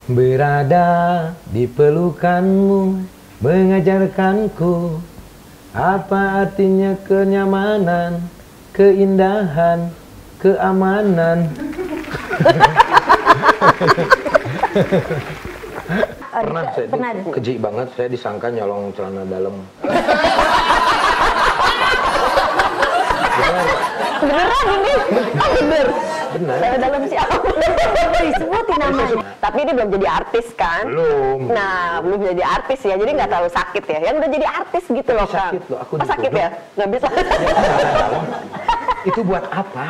Berada di pelukanmu mengajarkanku apa artinya kenyamanan, keindahan, keamanan. Pernah saya keji banget, saya disangka nyolong celana dalam. Beneran ini? Oh bener? Bener. Celana dalam siapa? Disebutin namanya. Tapi ini belum jadi artis kan? Belum. Nah, belum jadi artis ya, jadi nggak terlalu sakit ya. Yang udah jadi artis gitu loh, Kang. Sakit loh, aku sakit ya? Nggak bisa. Itu buat apa?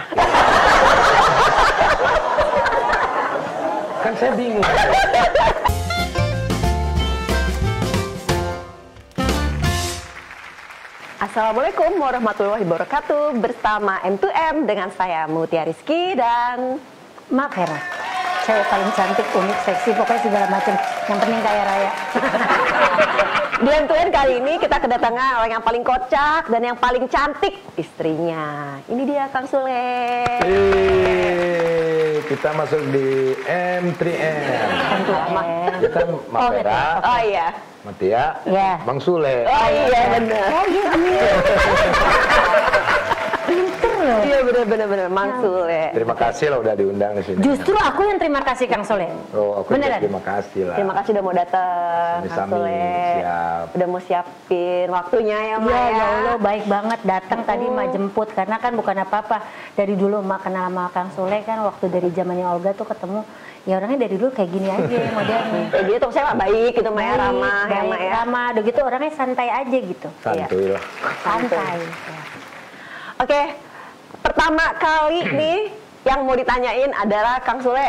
Kan saya bingung. Assalamualaikum warahmatullahi wabarakatuh. Bersama M2M dengan saya Mutia Rizky dan Mak Hera. Saya paling cantik, unik, seksi, pokoknya segala macam. Yang penting kaya raya. Di M2M kali ini kita kedatangan orang yang paling kocak dan yang paling cantik, istrinya. Ini dia Kang Sule. Kita masuk di M3M. Kita Mak Hera, Oh iya. Mutia, Ya. Bang Sule. Oh iya benar. Oh iya bener. Pinter loh. Iya benar Mang Sule. Terima kasih loh udah diundang di sini. Justru aku yang terima kasih Kang Soleh. Oh, aku Beneran? terima kasih lah. Terima kasih udah mau datang, Kang Sami-sami, Sule. siap. Udah mau siapin waktunya ya, Mak. Iya ya Allah, baik banget datang tadi Mak jemput karena kan bukan apa-apa. Dari dulu Mak kenal sama Kang Soleh kan waktu dari zamannya Olga tuh ketemu. Ya orangnya dari dulu kayak gini aja modelnya. Kayak gitu, saya baik gitu, Mak ya, ramah ya, baik, Mak ya. ramah, udah gitu orangnya santai aja gitu. Santuy lah. Santai. Ya. Oke, pertama kali nih yang mau ditanyain adalah Kang Sule,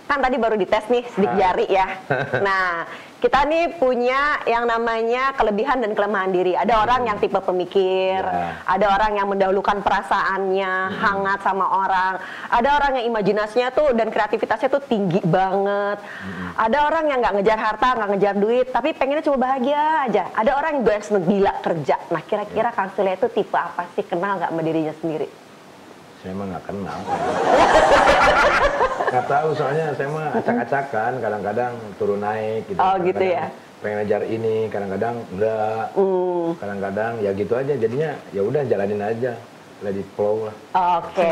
kan tadi baru dites nih sidik jari ya. Nah, kita nih punya yang namanya kelebihan dan kelemahan diri. Ada orang yang tipe pemikir, ada orang yang mendahulukan perasaannya, hangat sama orang. Ada orang yang imajinasinya tuh dan kreativitasnya tuh tinggi banget. Ada orang yang nggak ngejar harta, nggak ngejar duit, tapi pengennya cuma bahagia aja. Ada orang yang seneng gila kerja. Nah, kira-kira Kang Sule itu tipe apa sih? Kenal nggak sama dirinya sendiri? Saya mah nggak kenal. Nggak tahu soalnya saya mah acak-acakan, kadang-kadang turun naik gitu. Oh gitu ya. Pengen ngejar ini, kadang-kadang enggak. Kadang-kadang ya gitu aja. Jadinya ya udah jalanin aja, let it flow lah. Oke,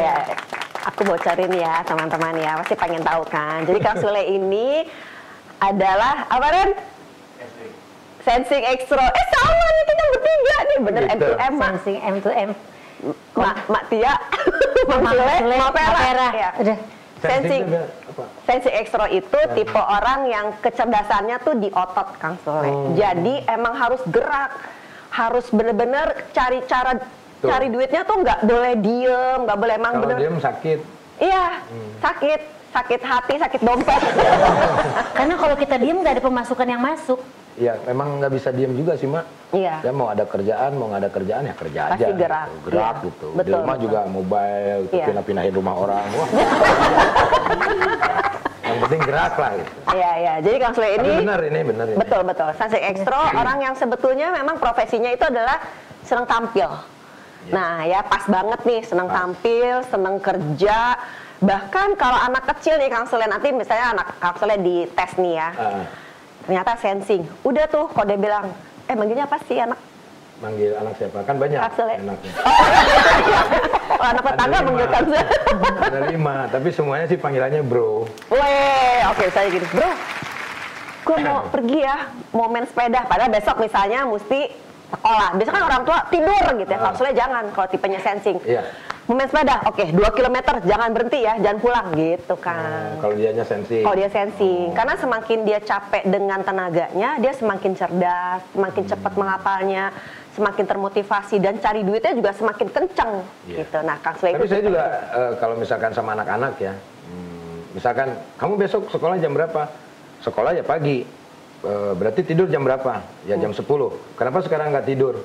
aku bocorin ya teman-teman ya, pasti pengen tahu kan. Jadi Kang Sule ini adalah apa Ren? Sensing Extro. Sama nih kita bertiga nih, bener Gitu. M2M Mak. Sensing M2M. Mak Tia, Mang Sule, Mak Pera. Ya. Udah. Sensing apa? Sensing Extro itu tipe orang yang kecerdasannya tuh di otot Kang Sule. Jadi emang harus gerak, harus bener-bener cari cara cari duitnya tuh nggak boleh diem, nggak boleh emang Kalau bener. diem sakit. Iya, sakit hati, sakit dompet. Karena kalau kita diem nggak ada pemasukan yang masuk. Ya memang nggak bisa diem juga sih Mak. Iya. Ya mau ada kerjaan, mau nggak ada kerjaan ya kerja aja. Pasti gerak. Gitu. Gerak Iya. gitu. Betul, Di rumah betul. juga mobile, gitu, Iya. pindah-pindahin rumah orang. Wah. Yang penting gerak lah gitu. Iya. Jadi Kang Sule Tapi ini bener ini. betul. Sensing Extro orang yang sebetulnya memang profesinya itu adalah senang tampil. Nah ya pas banget nih, senang tampil, senang kerja. Bahkan kalau anak kecil nih Kang Sule, nanti misalnya anak Kang Sule di tes nih ya. Ternyata sensing. Udah tuh kode bilang, manggilnya apa sih anak? Manggil anak siapa? Kan banyak Kang Sule. anaknya. Oh, anak tetangga Ada manggil 5. Kang Sule. Ada 5, tapi semuanya sih panggilannya bro. Weh, oke saya gini, bro, gue mau pergi ya, mau main sepeda. Padahal besok misalnya mesti sekolah. Biasanya kan orang tua tidur gitu ya. Kalau Sule jangan, kalau tipenya sensing. Iya. Mau main sepeda, oke, 2 kilometer, jangan berhenti ya, jangan pulang gitu kan. Kalau dianya sensing. Kalau dia sensing, karena semakin dia capek dengan tenaganya, dia semakin cerdas, semakin cepat menghafalnya, semakin termotivasi dan cari duitnya juga semakin kenceng gitu. Nah, Kang Sule Tapi itu saya juga kalau misalkan sama anak-anak ya, misalkan kamu besok sekolah jam berapa? Sekolah ya pagi. Berarti tidur jam berapa? Ya jam 10. Kenapa sekarang nggak tidur?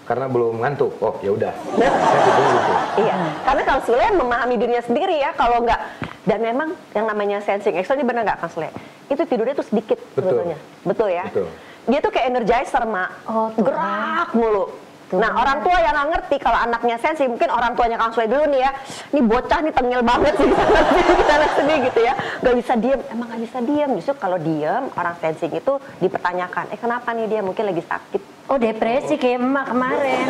Karena belum ngantuk. Oh ya udah. Saya tidur gitu. Iya, karena Kang Sule memahami dirinya sendiri ya, kalau nggak, dan memang yang namanya sensing extra ini benar nggak Kang Sule? Itu tidurnya tuh sedikit sebetulnya, betul ya? Betul. Dia tuh kayak energizer Mak, Oh, tuh. gerak mulu. Gitu. Nah, orang tua yang nggak ngerti kalau anaknya sensi, mungkin orang tuanya Kang Sule dulu nih ya, ini bocah nih tengil banget sih di sana sini gitu ya, nggak bisa diem, emang nggak bisa diem. Justru kalau diem, orang sensing itu dipertanyakan, kenapa nih dia mungkin lagi sakit? Oh depresi kayak emak kemarin.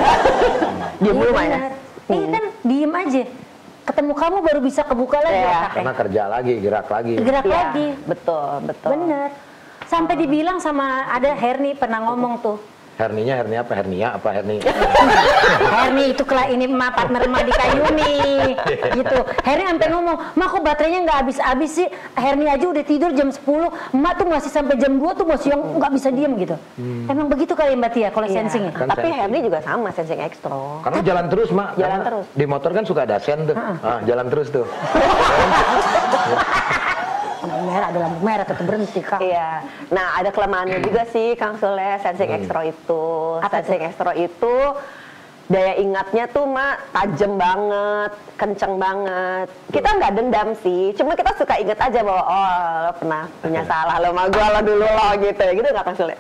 Diem dulu Mak ya? Iya kan diem aja. Ketemu kamu baru bisa kebuka lagi otaknya. Karena kerja lagi, gerak lagi. Gerak Iya, lagi. betul. Bener. Sampai dibilang sama ada Herni pernah ngomong tuh. Hernia apa? Hernia apa hernia? Herni itu ini emak partner emak di Kayuni gitu. Herni sampai ngomong, "Mak kok baterainya nggak habis-habis sih? Herni aja udah tidur jam 10, emak tuh masih sampai jam 2 tuh masih yang nggak bisa diem gitu." Emang begitu kali Mbak Tia kalau sensingnya? Kan Tapi sensing. Herni juga sama, sensing ekstro. Karena jalan terus, Mak. Jalan Karena terus. Di motor kan suka ada sen tuh. Jalan terus tuh. Lampu merah tetap berhenti Kang. Iya. Nah, ada kelemahannya juga sih Kang Sule, sensing ekstro itu. Sensing ekstro itu daya ingatnya tuh Mak tajam banget, kenceng banget. Kita nggak dendam sih, cuma kita suka inget aja bahwa lo pernah punya salah lo sama gue lo dulu lo gitu ya, gitu nggak Kang Sule?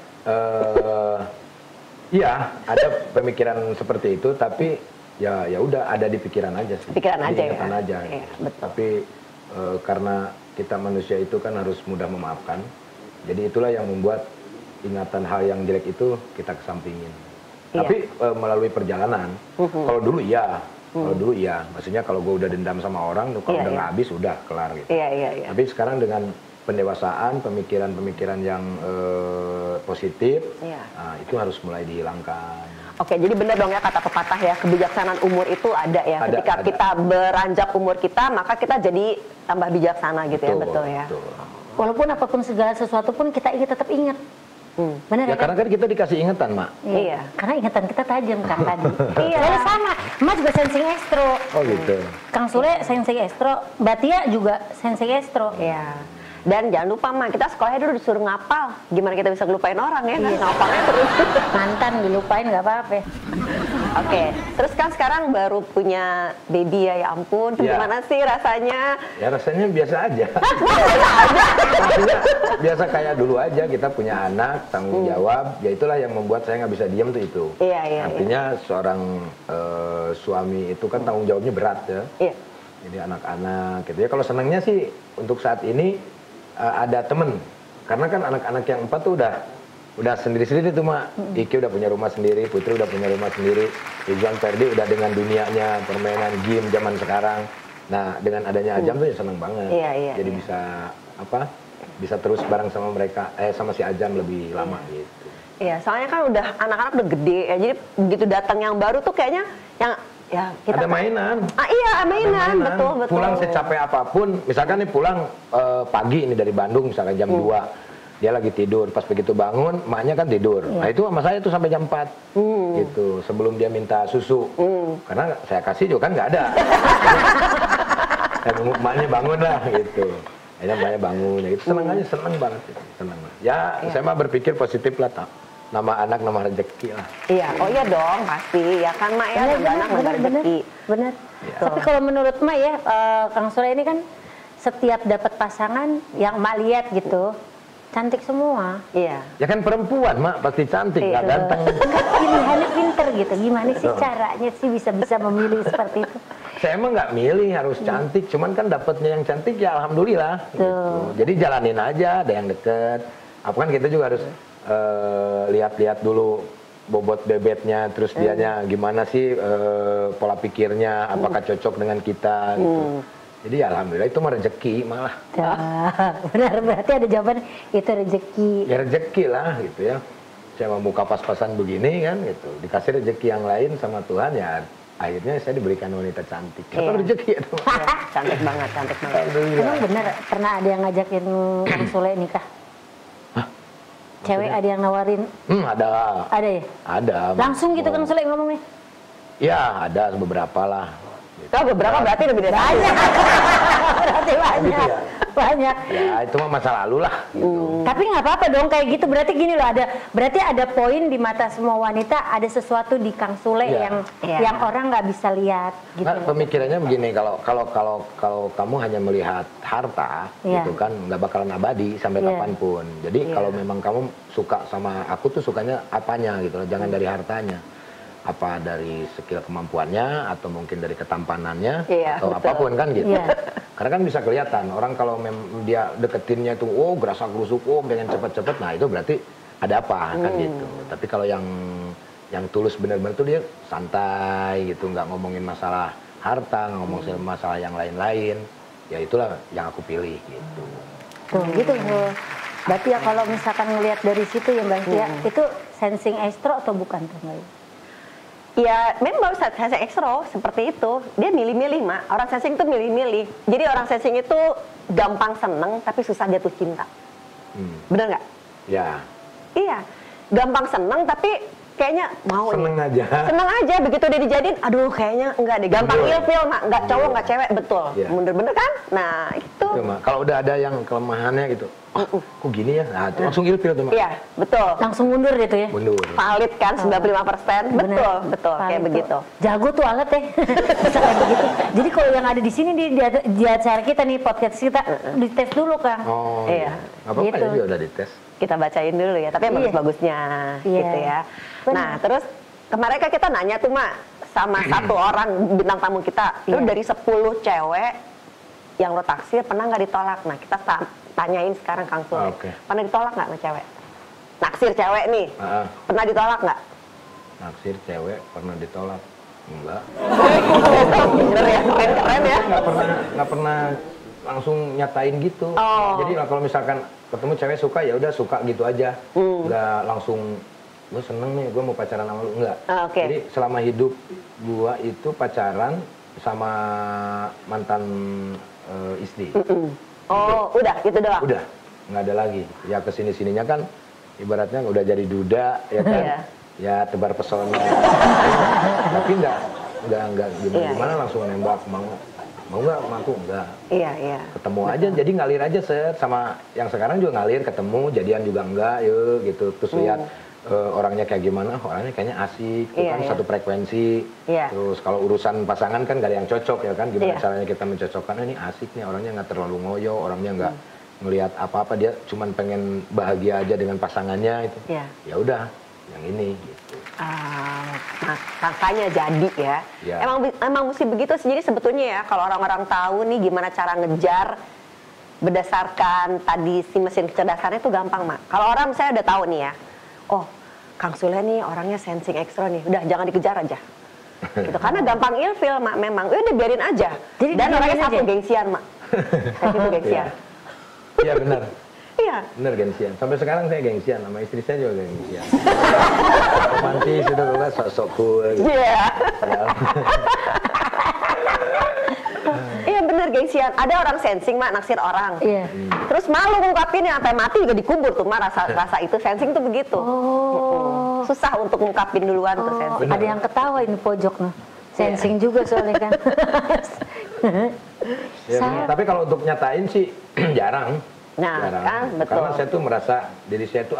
Iya, ada pemikiran seperti itu, tapi ya udah ada di pikiran aja sih. Pikiran aja ya? Ingatan aja. Iya, betul. Tapi karena kita manusia itu kan harus mudah memaafkan. Jadi itulah yang membuat ingatan hal yang jelek itu kita kesampingin. Iya. Tapi melalui perjalanan, kalau dulu iya. Kalau dulu iya, maksudnya kalau gue udah dendam sama orang, kalau Iya, udah iya. nggak habis, udah kelar gitu. Iya. Tapi sekarang dengan pendewasaan, pemikiran-pemikiran yang positif, Iya. nah, itu harus mulai dihilangkan. Oke, jadi benar dong ya kata pepatah ya, kebijaksanaan umur itu ada ya. Ada, Ketika ada. kita beranjak umur kita, maka kita jadi tambah bijaksana gitu ya, betul ya. Betul. Walaupun apapun segala sesuatu pun kita tetap ingat. Benar Ya ya karena kan? kan kita dikasih ingatan, Mak. Iya. Karena ingatan kita tajam kan tadi. Iya. Saya sama. Emak juga sensing ekstro. Oh gitu. Kang Sule sensing ekstro. Mbak Tia juga sensing ekstro. Iya. Dan jangan lupa Mak, kita sekolahnya dulu disuruh ngapal. Gimana kita bisa ngelupain orang ya? Ngapalnya terus. Mantan dilupain nggak apa-apa. Oke, terus kan sekarang baru punya baby ya ampun. Itu Iya. gimana sih rasanya? Ya rasanya biasa aja. Maksudnya biasa kayak dulu aja, kita punya anak, tanggung jawab. Ya itulah yang membuat saya nggak bisa diam tuh itu. Iya. Artinya seorang suami itu kan tanggung jawabnya berat ya. Iya. Jadi anak-anak gitu ya. Kalau senangnya sih untuk saat ini ada temen. Karena kan anak-anak yang 4 tuh udah sendiri-sendiri tuh Mak. Iki udah punya rumah sendiri, Putri udah punya rumah sendiri, Rizwan Ferdi udah dengan dunianya permainan game zaman sekarang. Nah dengan adanya Ajam tuh ya seneng banget. Iya. Jadi bisa bisa terus bareng sama mereka, sama si Ajam lebih lama gitu. Iya, soalnya kan udah anak-anak udah gede ya. Jadi begitu datang yang baru tuh kayaknya yang ya kita Ada mainan. Iya, mainan. Ada Betul. Pulang secapek apapun, misalkan nih pulang pagi ini dari Bandung misalkan jam 2. Dia lagi tidur, pas begitu bangun, emaknya kan tidur. Nah itu sama saya tuh sampai jam 4. Gitu, sebelum dia minta susu. Karena saya kasih juga kan nggak ada. Dan emaknya bangun lah gitu. Akhirnya emaknya bangun, ya gitu. Seneng aja, seneng banget. Seneng. Ya, saya mah berpikir positif lah. Nama anak, nama rezeki lah. Iya, oh iya dong, pasti. Ya kan Mak ya, nambah anak nambah rezeki. Bener. Ya. Tapi kalau menurut Mak ya, Kang Sule ini kan setiap dapat pasangan yang Mak lihat gitu, cantik semua. Iya. Ya kan perempuan, Mak, pasti cantik, nggak ganteng. Pilihannya pinter gitu. Gimana sih caranya sih bisa memilih seperti itu? Saya emang nggak milih harus cantik, cuman kan dapatnya yang cantik ya alhamdulillah. Gitu. Jadi jalanin aja, ada yang deket. Apa kan kita juga harus lihat-lihat dulu bobot bebetnya, terus dianya gimana sih pola pikirnya, apakah cocok dengan kita. Gitu. Jadi ya alhamdulillah itu mah rezeki malah. Benar, berarti ada jawaban itu rezeki. Ya rezeki lah gitu ya. Saya mau buka pas-pasan begini kan gitu, dikasih rezeki yang lain sama Tuhan ya. Akhirnya saya diberikan wanita cantik. Apa rezeki itu? Iya, cantik banget, cantik banget. Alhamdulillah. Emang bener pernah ada yang ngajakin Kang Sule nikah? Cewek ada yang nawarin? Ada. Ada ya? Ada. Langsung gitu Kang Sule ngomongnya? Ya ada beberapa lah. Oh, beberapa berarti lebih dari Banyak. Berarti banyak. Gitu ya? Banyak. Ya itu mah masa lalu lah. Gitu. Tapi nggak apa-apa dong kayak gitu. Berarti gini loh, berarti ada poin di mata semua wanita, ada sesuatu di Kang Sule Iya. yang orang nggak bisa lihat gitu. Nah, pemikirannya begini, kalau kamu hanya melihat harta, Iya. itu kan nggak bakalan abadi sampai Iya. kapanpun. Jadi Iya. kalau memang kamu suka sama aku tuh sukanya apanya gitu loh, jangan dari hartanya. apa dari skill kemampuannya atau mungkin dari ketampanannya Iya, atau betul. apapun kan gitu. Iya. Karena kan bisa kelihatan orang kalau dia deketinnya itu gerasa gerusuk, pengen cepet-cepet, nah itu berarti ada apa kan gitu. Tapi kalau yang tulus benar-benar tuh dia santai gitu, nggak ngomongin masalah harta, nggak ngomongin masalah yang lain-lain, ya itulah yang aku pilih gitu. Tuh gitu loh. Berarti ya kalau misalkan ngelihat dari situ ya Mbak Tia, itu sensing ekstro atau bukan tuh Mbak? Ya memang sensing ekstro seperti itu. Dia milih-milih, Mak. Orang sensing itu milih-milih. Jadi orang sensing itu gampang seneng tapi susah jatuh cinta. Bener nggak? Ya. Iya. Gampang seneng tapi kayaknya mau Seneng nih. aja. Seneng aja, begitu dia dijadiin, aduh kayaknya enggak deh. Gampang Mundur. ilfil, Mak. Nggak cowok, nggak cewek, betul. Iya. Mundur bener kan? Nah, itu. Itu, Mak. Kalau udah ada yang kelemahannya gitu, kok gini ya? Nah, itu langsung ilfil tuh, Mak. Iya, betul. Langsung mundur gitu ya? Mundur. Valid kan 95%. Betul, Benar. betul. Kayak Valid begitu. tuh. Jago tuh alat ya. Bisa kayak begitu. Jadi kalau yang ada di sini di acara kita nih, podcast kita, dites dulu Kang. Oh, Iya. Nggak apa-apa Gitu. ya, dia udah dites. Kita bacain dulu ya, tapi yang Iya. bagus-bagusnya Iya. gitu ya. Benar. Nah, terus kemarin kan kita nanya tuh, Mak, sama satu orang bintang tamu kita. Itu Iya. dari 10 cewek yang lo taksir pernah nggak ditolak? Nah, kita tanyain sekarang Kang Sule. Oke. Pernah ditolak nggak sama cewek? Naksir cewek nih. Ah, Pernah ditolak nggak? naksir cewek pernah ditolak? Enggak. Bener ya, keren ya. Nggak pernah langsung nyatain gitu. Oh. Jadi kalau misalkan ketemu cewek suka ya udah suka gitu aja. Nggak langsung gue seneng nih, gue mau pacaran sama lu, enggak. Ah, oke. Jadi selama hidup gue itu pacaran sama mantan istri. Oh, udah gitu doang. Udah, nggak ada lagi. Ya kesini sininya kan ibaratnya udah jadi duda ya kan. Iya. Ya tebar pesona. Tapi nggak Iya, gimana langsung nembak, mau nggak sama aku, enggak. Iya, iya. Ketemu aja, jadi ngalir aja sama yang sekarang juga ngalir, ketemu jadian juga enggak, yuk gitu. Terus lihat orangnya kayak gimana, orangnya kayaknya asik, tuh Iya, kan iya. satu frekuensi. Iya. Terus kalau urusan pasangan kan gak ada yang cocok ya kan, gimana Iya. caranya kita mencocokkan, ini asik nih orangnya, nggak terlalu ngoyo, orangnya nggak ngelihat apa-apa, dia cuman pengen bahagia aja dengan pasangannya itu. Iya. Ya udah, yang ini gitu. Makanya jadi ya. Ya. Emang mesti begitu sih. Jadi sebetulnya ya kalau orang-orang tahu nih gimana cara ngejar berdasarkan tadi si mesin kecerdasannya itu gampang, Mak. Kalau orang saya udah tahu nih ya. Oh, Kang Sule nih orangnya sensing ekstra nih. Udah jangan dikejar aja. Gitu. Karena gampang ilfil, Mak, memang. Udah biarin aja. Jadi Dan orangnya dibiarin satu aja? gengsian, Mak. Satu gengsian. Iya benar. Iya. Bener gengsian. Sampai sekarang saya gengsian, sama istri saya juga gengsian. Romantis itu kan sok-sok cool gitu. Iya. Ya. Iya bener gengsian. Ada orang sensing, Mak, naksir orang. Iya. Terus malu ngungkapinnya sampai mati juga dikubur tuh, Mak, rasa itu sensing tuh begitu. Oh. Susah untuk ngungkapin duluan tuh Oh, sensing. ada yang ketawa ini pojok nih. Sensing juga soalnya kan. Ya, Saya- tapi kalau untuk nyatain sih jarang. Nah, Jarang. kan, betul. Karena saya tuh merasa diri saya tuh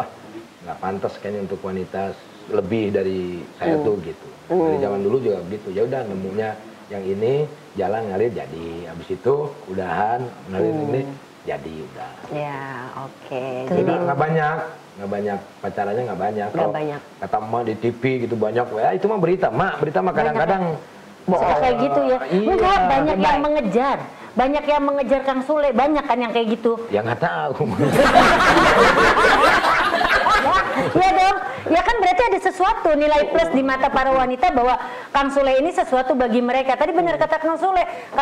nggak pantas kayaknya untuk wanita lebih dari saya tuh gitu. Dari zaman dulu juga begitu. Ya udah nemunya yang ini jalan ngalir jadi. Habis itu udahan ngalir ini jadi udah. Ya, oke. Jadi Jadi nggak banyak pacarannya nggak banyak. Nggak Kalau banyak. kata emak di TV gitu banyak, ya itu mah berita mah kadang-kadang Suka kayak gitu ya. Iya, Enggak, banyak yang baik. mengejar. Banyak yang mengejar Kang Sule, banyak kan yang kayak gitu. ya nggak tahu. Ya dong, ya kan berarti ada sesuatu nilai plus di mata para wanita bahwa Kang Sule ini sesuatu bagi mereka. Tadi benar kata Kang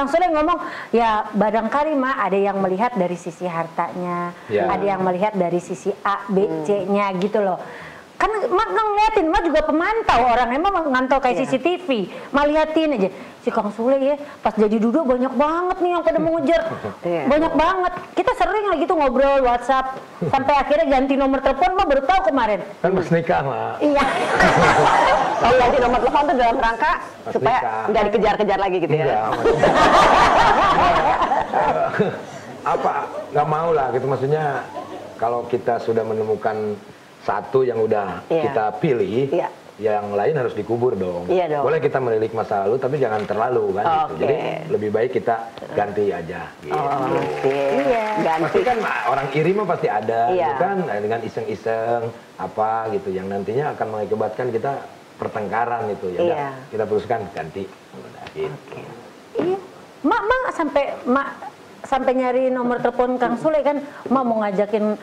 Sule ngomong ya barangkali mah ada yang melihat dari sisi hartanya, Ya. ada yang melihat dari sisi A, B, C-nya gitu loh. Kan mak ngeliatin, mak juga pemantau orang, emang ngantau kayak Iya. CCTV, mak liatin aja si Kang Sule ya pas jadi duduk banyak banget nih yang pada mau ngejar, Iya. banyak banget. Kita sering lagi tuh ngobrol WhatsApp sampai akhirnya ganti nomor telepon, mak baru tahu kemarin. Kan pas nikah mah. Iya. kalau ganti nomor telepon tuh dalam rangka Pas supaya nikah. nggak dikejar-kejar lagi gitu ya. Enggak, maksudnya. Apa nggak mau lah gitu, maksudnya kalau kita sudah menemukan satu yang udah Iya. kita pilih, Iya. yang lain harus dikubur dong. Iya dong. Boleh kita melirik masa lalu tapi jangan terlalu kan gitu. Oke. Jadi lebih baik kita ganti aja gitu. Oh, oke. Iya. Ganti. Pasti kan orang iri mah pasti ada, Iya. gitu kan, dengan iseng-iseng apa gitu yang nantinya akan mengakibatkan kita pertengkaran itu ya. Iya. Kita putuskan ganti. Udah, gitu. Oke. Iya. Mak sampai nyari nomor telepon Kang Sule kan, Mak mau ngajakin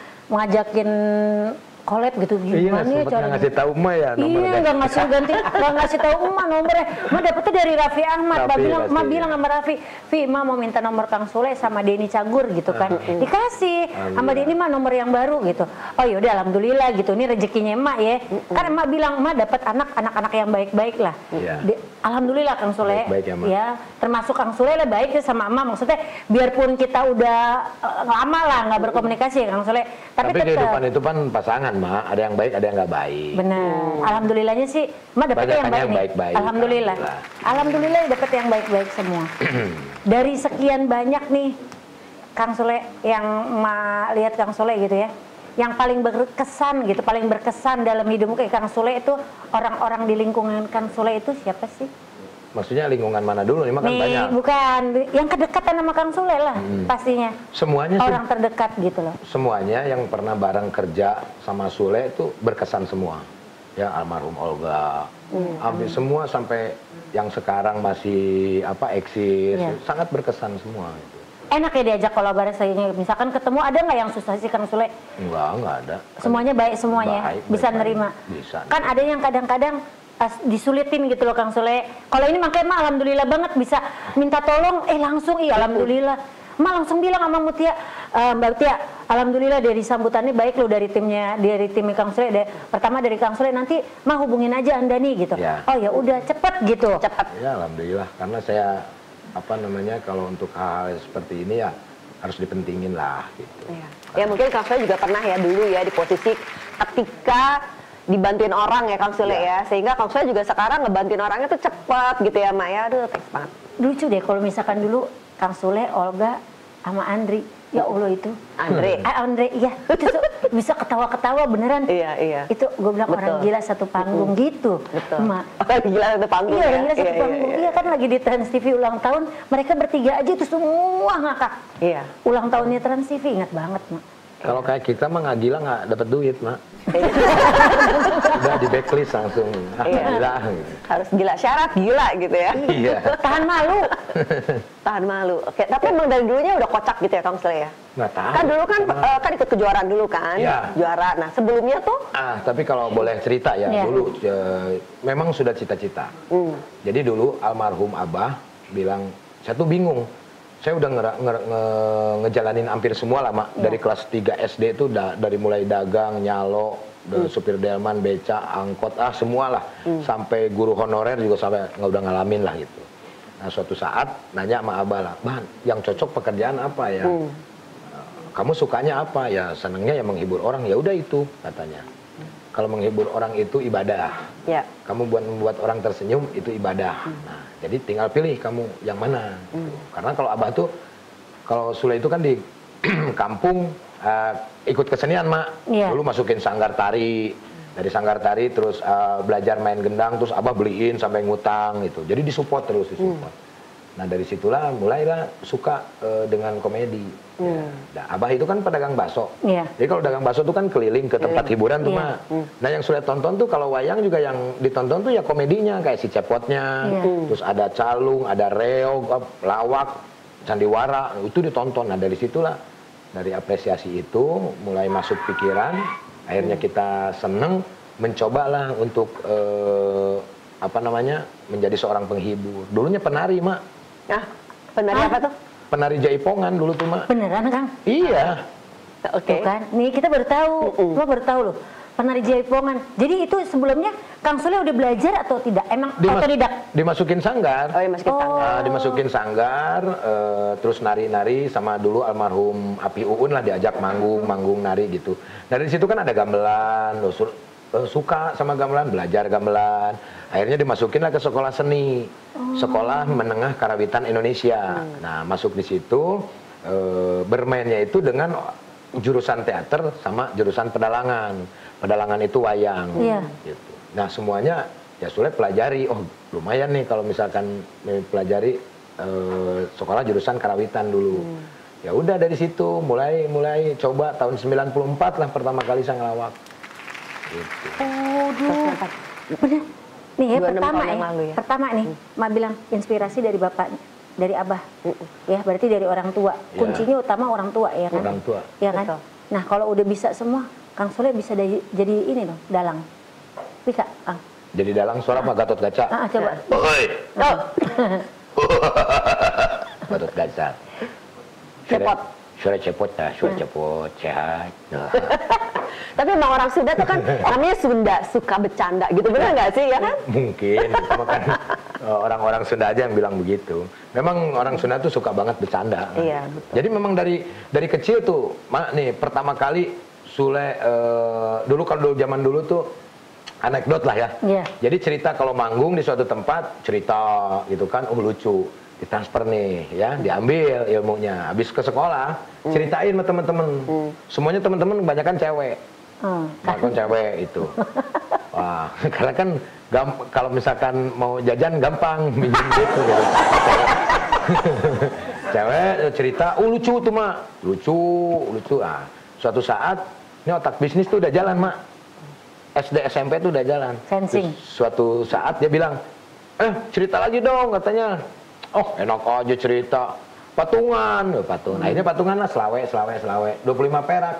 collab gitu, Iya, gimana ya sempet caranya? ngasih tahu Emak ya nomor Iya, nggak ngasih tahu Emak nomornya. Emak dapetnya dari Raffi Ahmad. Raffi Emak pasti, bilang ya. sama Raffi, "Vi, Emak mau minta nomor Kang Sule sama Denny Cagur gitu kan." Dikasih sama Denny mah nomor yang baru gitu. Oh yaudah, alhamdulillah gitu. Ini rezekinya Emak ya. Kan Emak bilang Emak dapat anak-anak yang baik-baik lah. Iya. Alhamdulillah Kang Sule. Baik-baik ya, Mak. Ya, termasuk Kang Sule lah baik ya sama Emak. Maksudnya biarpun kita udah lama lah nggak berkomunikasi ya Kang Sule. Tapi tetap kehidupan itu kan pasangan, Mak. Ada yang baik, ada yang nggak baik. benar. Alhamdulillahnya sih, Mak dapetnya yang Banyakannya baik yang nih. baik-baik. Alhamdulillah. Alhamdulillah dapet yang baik-baik semua. Dari sekian banyak nih, Kang Sule yang Mak lihat Kang Sule gitu ya, yang paling berkesan gitu, paling berkesan dalam hidup kayak Kang Sule itu orang-orang di lingkungan Kang Sule itu siapa sih? Maksudnya lingkungan mana dulu? Ini mah kan Nih, banyak. bukan yang kedekatan sama Kang Sule lah, pastinya. Semuanya sih, Orang terdekat gitu loh. semuanya yang pernah bareng kerja sama Sule itu berkesan semua. Ya, almarhum Olga, hampir semua sampai yang sekarang masih eksis, Iya. sangat berkesan semua. Gitu. Enak ya diajak kolaborasi, misalkan ketemu ada nggak yang susah sih Kang Sule? Enggak ada. Semuanya baik semuanya, Baik, bisa baik, nerima. bisa. Kan ada yang kadang-kadang disulitin gitu loh Kang Sule. Kalau ini makanya Mak alhamdulillah banget bisa minta tolong, langsung iya alhamdulillah. Mak langsung bilang sama Mutia, Mbak Tia, alhamdulillah dari sambutannya baik loh dari tim Kang Sule. Pertama dari Kang Sule, nanti Mak hubungin aja Andani gitu. Ya. Oh ya udah cepet gitu. Cepat. Ya, alhamdulillah. Karena saya kalau untuk hal seperti ini ya harus dipentingin lah gitu. Ya mungkin Kang Sule juga pernah ya dulu ya di posisi ketika dibantuin orang ya Kang Sule ya. Sehingga Kang Sule juga sekarang ngebantuin orangnya tuh cepat gitu ya Mak ya. Aduh, thanks banget. Lucu deh kalau misalkan dulu Kang Sule, Olga, sama Andri. Ya Allah itu. Andre, iya. Itu tuh bisa ketawa-ketawa beneran. Iya. Itu gue bilang orang gila satu panggung gitu. Betul. Mak. Orang gila satu panggung. Iya, ya? orang gila satu panggung. Iya kan lagi di Trans TV ulang tahun, mereka bertiga aja itu semua ngakak. Iya. Ulang tahunnya Trans TV, ingat banget, Mak. Kalau kayak kita mah nggak gila nggak dapat duit, Mak. Udah di backlist langsung. Gila. Harus gila, syarat gila gitu ya. Iya. Tahan malu. Tahan malu. Oke, tapi emang dari dulunya udah kocak gitu ya Kang Sule ya? Nggak tahu. Kan dulu kan ikut kejuaraan dulu kan? Iya. Juara. Nah sebelumnya tuh? Tapi kalau boleh cerita ya, Iya. dulu memang sudah cita-cita. Jadi dulu almarhum Abah bilang, saya tuh bingung. Saya udah ngejalanin hampir semua lah, Mak. Dari kelas 3 SD itu dari mulai dagang, nyalo, supir delman, beca, angkot, semua lah. Sampai guru honorer juga sampai udah ngalamin lah gitu. Nah suatu saat nanya sama Abah lah, "Bang, yang cocok pekerjaan apa ya? Kamu sukanya apa?" "Ya senangnya ya menghibur orang." "Ya udah itu," katanya. "Kalau menghibur orang itu ibadah. Ya. Kamu membuat orang tersenyum itu ibadah. Nah, jadi tinggal pilih kamu yang mana." Karena kalau Abah tuh, kalau Sule itu kan di kampung ikut kesenian, Mak. Iya. Dulu masukin sanggar tari. Dari sanggar tari terus belajar main gendang, terus Abah beliin sampai ngutang gitu. Jadi disupport terus, disupport. Nah dari situlah mulailah suka dengan komedi. Ya. Nah, Abah itu kan pedagang bakso. Iya. Jadi kalau dagang bakso tuh kan keliling ke tempat hiburan tuh, Iya. Mak. Nah yang sudah tonton tuh kalau wayang juga yang ditonton tuh ya komedinya kayak si Cepotnya, Iya. terus ada Calung, ada Reog, Lawak, Sandiwara, itu ditonton. Nah dari situlah, dari apresiasi itu mulai masuk pikiran, akhirnya kita seneng mencobalah untuk menjadi seorang penghibur. Dulunya penari, Mak. Nah, penari apa tuh? Penari jaipongan dulu tuh, Mak. Beneran, Kang? Iya. Oke. Tuh kan, nih kita baru tahu, Mak baru tahu loh. Penari jaipongan. Jadi itu sebelumnya Kang Sule udah belajar atau tidak? Emang otodidak? Dimasukin sanggar. Oh, dimasukin sanggar. Dimasukin sanggar, terus nari-nari sama dulu almarhum Api Uun lah diajak manggung nari gitu. Dari situ kan ada gamelan, suka sama gamelan, belajar gamelan. Akhirnya dimasukin lah ke sekolah seni, Sekolah Menengah Karawitan Indonesia. Nah masuk di situ, bermainnya itu dengan jurusan teater sama jurusan pedalangan. Pedalangan itu wayang. Iya. Gitu. Nah semuanya ya Sule pelajari. Oh lumayan nih kalau misalkan pelajari sekolah jurusan karawitan dulu. Ya udah dari situ mulai coba tahun 94 lah pertama kali saya ngelawak. Gitu. Oh, bener. Nih ya, 26 pertama tahun yang lalu ya. Pertama nih, Mak bilang inspirasi dari bapak, dari abah. Ya, berarti dari orang tua. Ya. Kuncinya utama orang tua ya kan? Orang tua. Ya kan? Betul. Nah, kalau udah bisa semua, Kang Sule bisa jadi ini dong, dalang. Bisa, Kang. Jadi dalang suara apa? Gatot Kaca. Coba. Oi. Oh, Gatot Kaca. Cepot. Suara cepot ya, suara cepot, sehat. Nah. tapi emang orang Sunda tuh kan namanya Sunda, suka bercanda gitu, benar nggak sih ya kan? Mungkin, cuma kan orang-orang Sunda aja yang bilang begitu. Memang orang Sunda tuh suka banget bercanda. Iya, betul. Jadi memang dari kecil tuh, Mak nih pertama kali Sule dulu kalau zaman dulu tuh anekdot lah ya. Iya. Jadi cerita kalau manggung di suatu tempat cerita gitu kan, lucu. Ditransfer nih ya, diambil ilmunya. Habis ke sekolah, ceritain sama teman-teman. Semuanya teman-teman kebanyakan cewek. Kebanyakan cewek itu. Wah, karena kan kalau misalkan mau jajan gampang minjem gitu. Cewek cerita, lucu tuh Mak. Lucu. Ah, suatu saat ini otak bisnis tuh udah jalan Mak. SD SMP tuh udah jalan. Fencing. Terus suatu saat dia bilang, cerita lagi dong katanya. Oh enak aja cerita. Patungan. Akhirnya patungan lah selawe. 25 perak.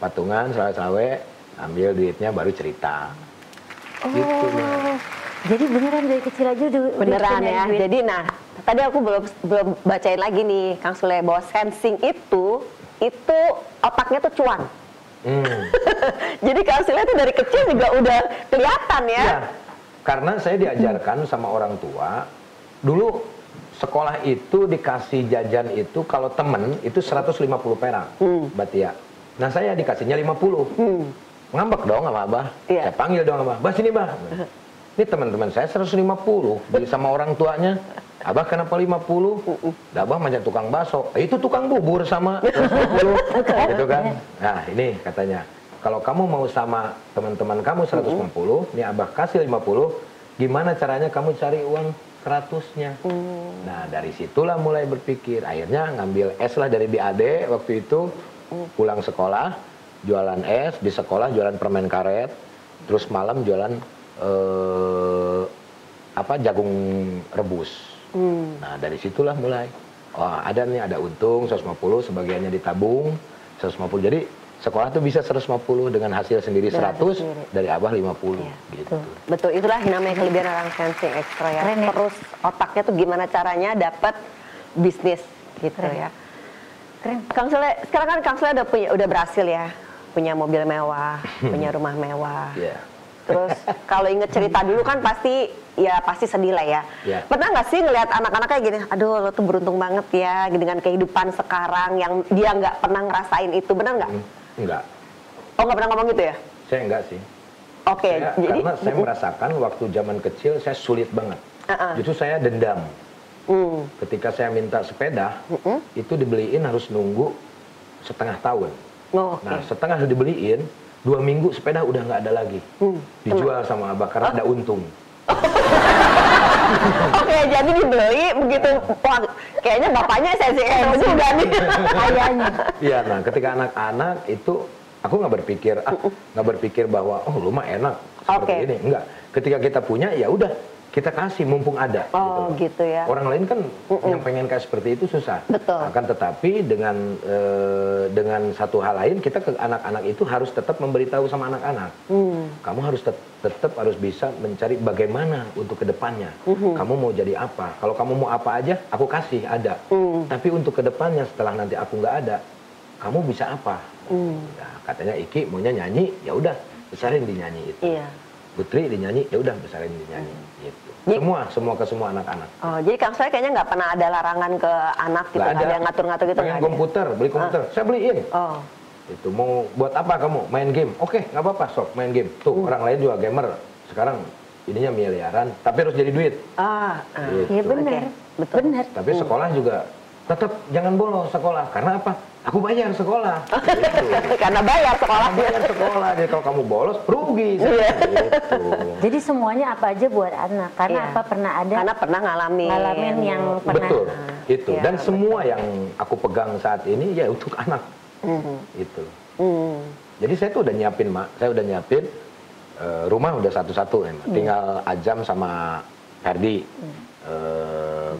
Patungan selawe. Ambil duitnya baru cerita. Gitu, Mak. Jadi beneran dari kecil aja udah Beneran punya ya. duit. Jadi nah, tadi aku belum bacain lagi nih Kang Sule bahwa sensing itu otaknya tuh cuan. Jadi Kang Sule tuh dari kecil juga udah kelihatan ya. Ya, karena saya diajarkan sama orang tua, dulu sekolah itu dikasih jajan itu kalau temen itu 150 perak, Batia. Nah saya dikasihnya 50. Ngambek dong sama Abah. Iya. Saya panggil dong sama Abah, sini Bah. Ini teman-teman saya 150 beli sama orang tuanya. Abah kenapa 50? Abah macam tukang bakso. Itu tukang bubur sama 150. Gitu kan. Nah ini katanya, kalau kamu mau sama teman-teman kamu 150, nih Abah kasih 50, gimana caranya kamu cari uang 100-nya. Nah dari situlah mulai berpikir. Akhirnya ngambil es lah dari BAD waktu itu. Pulang sekolah, jualan es. Di sekolah jualan permen karet. Terus malam jualan jagung rebus. Nah dari situlah mulai. Wah ada nih, ada untung 150, sebagiannya ditabung 150. Jadi sekolah tuh bisa 150 dengan hasil sendiri 100, dari Abah 50 gitu. Betul, itulah yang namanya kelebihan orang sensing ekstra ya. Keren ya. Terus otaknya tuh gimana caranya dapat bisnis gitu ya. Keren. Kang Sule, sekarang kan Kang Sule udah berhasil ya, punya mobil mewah, punya rumah mewah. Iya. Terus kalau inget cerita dulu kan pasti sedih lah ya. Yeah. Pernah nggak sih ngelihat anak-anak kayak gini, aduh lo tuh beruntung banget ya dengan kehidupan sekarang yang dia nggak pernah ngerasain itu, benar nggak? Enggak. Oh nggak pernah ngomong gitu ya? Saya enggak sih. Oke, jadi Karena saya merasakan waktu zaman kecil saya sulit banget. Justru saya dendam. Ketika saya minta sepeda, itu dibeliin harus nunggu setengah tahun. Oh, oke. Nah setengah dibeliin, 2 minggu sepeda udah nggak ada lagi. Dijual sama Abah karena ada untung. Oke, jadi dibeli begitu, wah, kayaknya bapaknya sensing ekstra juga nih. Kayaknya. Iya, nah ketika anak-anak itu aku nggak berpikir bahwa lu mah enak seperti ini, enggak. Ketika kita punya ya udah kita kasih mumpung ada. Oh gitu ya. Orang lain kan yang pengen kayak seperti itu susah. Betul. Akan tetapi dengan satu hal lain kita ke anak-anak itu harus tetap memberitahu sama anak-anak. Kamu harus tetap harus bisa mencari bagaimana untuk kedepannya. Kamu mau jadi apa? Kalau kamu mau apa aja, aku kasih ada. Tapi untuk kedepannya setelah nanti aku nggak ada, kamu bisa apa? Nah, katanya Iki maunya nyanyi, ya udah besarin di nyanyi itu. Iya. Putri dinyanyi, ya udah besarin dinyanyi. Gitu. Semua anak-anak. Oh, jadi Kang Sule kayaknya nggak pernah ada larangan ke anak gitu, nggak ada yang ngatur-ngatur gitu, Pengen nggak ada? komputer, beli komputer, saya beliin. Oh. Itu mau buat apa kamu? Main game? Oke, nggak apa-apa, sok main game. Tuh orang lain juga gamer. Sekarang ininya miliaran, tapi harus jadi duit. Gitu. Iya benar. Oke, betul. Benar. Tapi sekolah juga tetap jangan bolos sekolah. Karena apa? Aku bayar sekolah. Gitu. Karena bayar sekolahnya. Bayar sekolah. Jadi kalau kamu bolos rugi. Gitu. Jadi semuanya apa aja buat anak. Karena Iya. apa pernah ada. Karena pernah ngalamin yang pernah. Betul. Itu. Iya, Dan semua yang aku pegang saat ini ya untuk anak. Itu. Jadi saya tuh udah nyiapin, Mak. Saya udah nyiapin rumah udah satu-satu, tinggal Ajam sama Ferdi.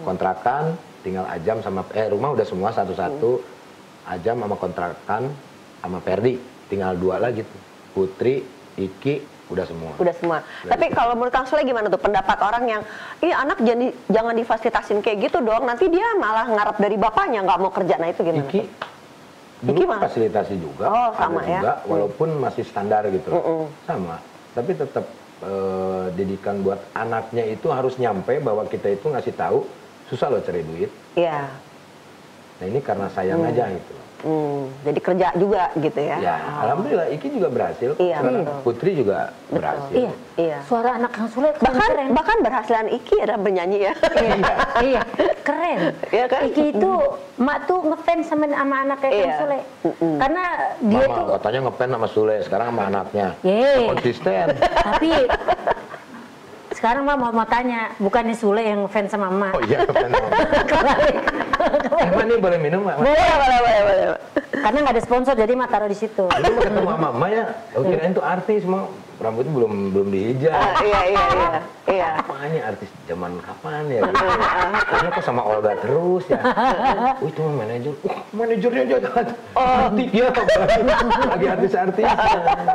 Kontrakan tinggal Ajam sama rumah udah semua satu-satu. Ajam sama kontrakan sama Ferdi tinggal 2 lagi tuh. Putri, Iki udah semua. Udah semua. Tapi kalau menurut Kang Sule gimana tuh pendapat orang yang, anak jangan difasilitasin kayak gitu dong, nanti dia malah ngarep dari bapaknya nggak mau kerja. Nah itu gimana? Iki dulu fasilitasi juga, sama ada juga, walaupun masih standar gitu, sama. Tapi tetap didikan buat anaknya itu harus nyampe bahwa kita itu ngasih tahu susah loh cari duit. Iya. Nah ini karena sayang aja gitu. Jadi kerja juga gitu ya? Ya, alhamdulillah Iki juga berhasil. Iya, Putri juga berhasil. Iya. Suara anak Kang Sule keren. Bahkan berhasilan Iki adalah bernyanyi ya. Iya, keren. Iya kan? Iki itu mak tuh ngefans sama anak kayak Kang Sule. Karena dia Mama tuh katanya ngefans sama Sule, sekarang sama anaknya. Konsisten. Tapi sekarang mau tanya, bukannya Sule yang fans sama emak? Oh iya, ngefans sama Emang nih boleh minum Mak? Boleh. Karena nggak ada sponsor, jadi mak taruh di situ. Dulu mau ketemu sama Mama ya, kirain tuh artis, mau rambutnya belum dihijab. Iya. Apanya artis zaman kapan ya? Karena kok sama Olga terus ya. Itu manajer, manajernya jangan artis ya, lagi artis-artis.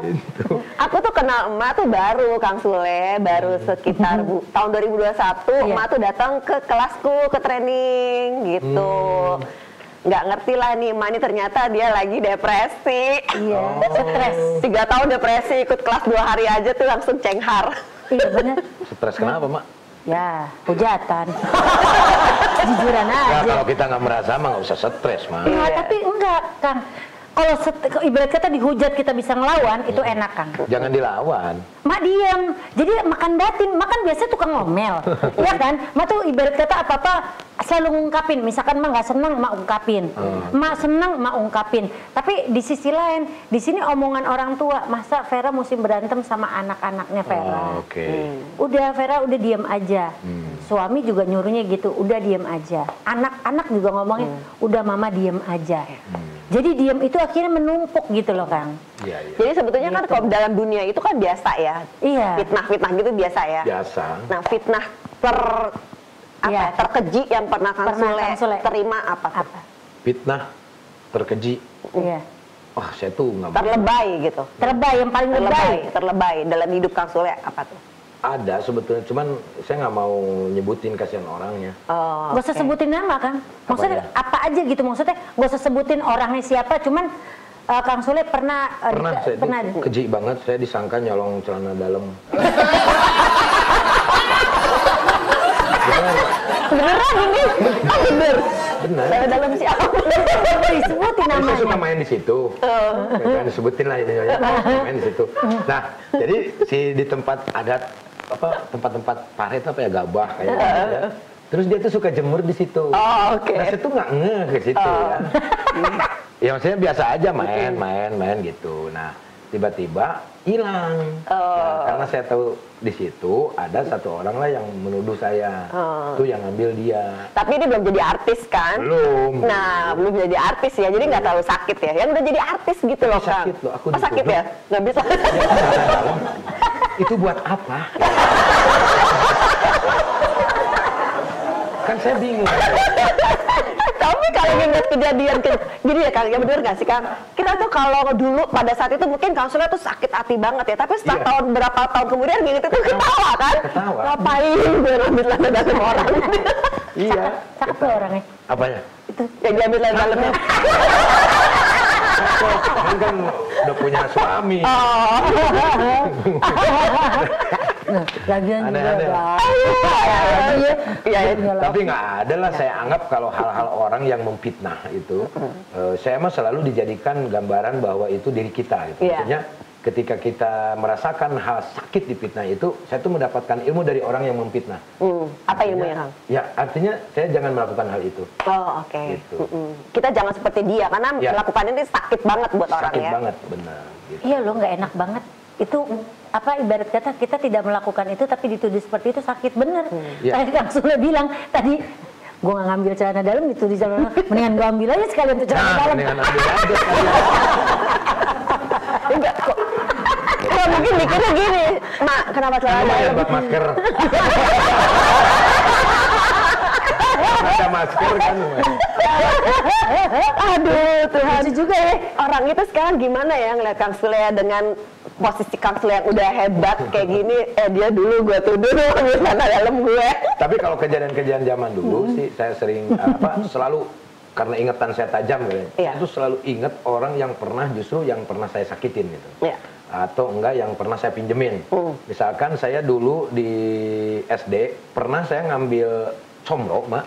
Gitu. Aku tuh kenal emak tuh baru Kang Sule, baru sekitar tahun 2021 emak tuh datang ke kelasku, ke training gitu. Nggak ngerti lah nih emak ini ternyata dia lagi depresi. Iya, stres. 3 tahun depresi, ikut kelas 2 hari aja tuh langsung cenghar. Iya bener. Stres kenapa Mak? Ya, hujatan. Jujuran aja. Ya kalau kita nggak merasa mah nggak usah stres Mak. Iya, tapi enggak Kang. Kalau ibarat kata dihujat kita bisa ngelawan, itu enak Kang. Jangan dilawan. Mak diam, jadi makan batin, makan biasa tukang ngomel, ya kan? Mak tuh ibarat kata apa-apa selalu ngungkapin, misalkan mak nggak senang, mak ungkapin, mak senang, mak ungkapin. Tapi di sisi lain, di sini omongan orang tua, masa Vera mesti berantem sama anak-anaknya Vera? Udah Vera udah diam aja. Suami juga nyuruhnya gitu, udah diam aja. Anak-anak juga ngomongin, udah mama diam aja. Jadi diam itu akhirnya menumpuk gitu loh Kang. Iya. Jadi sebetulnya kan kalau dalam dunia itu kan biasa ya. Iya. Fitnah-fitnah gitu biasa ya. Biasa. Nah fitnah terkeji yang pernah Kang Sule terima apa? Fitnah terkeji. Iya. Wah saya tuh nggak mau. Terlebay gitu. Terlebay, yang paling Terlebay dalam hidup Kang Sule apa tuh? Ada sebetulnya, cuman saya nggak mau nyebutin kasihan orangnya. Gak usah sebutin nama Kang. Maksudnya apa aja gitu, maksudnya gak usah sebutin orangnya siapa, cuman Kang Sule pernah saya itu keji banget, saya disangka nyolong celana dalam. Beneran ini? Bener. Celana dalam siapa? Disebutin namanya. Saya suka main di situ. Kan disebutin lah ini ya. Main di situ. Nah, jadi di tempat adat tempat-tempat paret apa ya, gabah kayak gitu ya. Terus dia tuh suka jemur di situ. Nah, saya tuh nggak ngeh ke situ ya. Ya maksudnya biasa aja main gitu. Nah, tiba-tiba hilang. Nah, karena saya tahu di situ ada satu orang lah yang menuduh saya. Tuh yang ngambil dia. Tapi ini belum jadi artis kan? Belum. Nah, belum jadi artis ya. Jadi nggak terlalu sakit ya. Yang udah jadi artis gitu loh Kang. Sakit loh, aku sakit ya? Nggak bisa. Itu buat apa? Kan saya bingung. Tapi kalau ingat kejadian gini ya Kang, ya bener nggak sih Kang? Kita tuh kalau dulu pada saat itu mungkin Kang Sule tuh sakit hati banget ya. Tapi setelah berapa tahun kemudian gini tuh ketawa kan? Ketawa. Ngapain gue ngambil celana dalam orang? Iya. Cakep tuh orangnya. Apanya? Itu yang diambil celana dalamnya. Kan udah punya suami. Lagian juga. Tapi nggak ada lah, saya anggap kalau hal-hal orang yang memfitnah itu, saya mah selalu dijadikan gambaran bahwa itu diri kita gitu. Maksudnya ketika kita merasakan hal sakit di fitnah itu, saya tuh mendapatkan ilmu dari orang yang memfitnah. Apa ilmunya Kang? Ya artinya saya jangan melakukan hal itu. Oke. Gitu. Kita jangan seperti dia karena melakukan ini sakit banget buat orang ya. Sakit banget, benar. Gitu. Iya loh, nggak enak banget. Itu ibarat kata kita tidak melakukan itu tapi dituduh seperti itu sakit bener. Tadi Kang Sule bilang tadi gue nggak ngambil celana dalam gitu di celana, mendingan gue ambil aja sekalian tuh celana dalam. Mendingan ambil aja sekalian. Enggak kok. Ya mungkin mikirnya gini, Kenapa celana Lumayan dalam? buat masker. Ada masker kan lumayan. Aduh Tuhan. Lucu juga ya. Orang itu sekarang gimana ya ngeliat Kang Sule dengan posisi Kang Sule yang udah hebat kayak gini, dia dulu gue tuduh celana dalam gue. Tapi kalau kejadian-kejadian zaman dulu sih saya sering selalu karena ingatan saya tajam gitu. Iya. Saya tuh selalu ingat orang yang pernah saya sakitin gitu. Iya. Atau enggak yang pernah saya pinjemin. Misalkan saya dulu di SD pernah saya ngambil comro, Mak.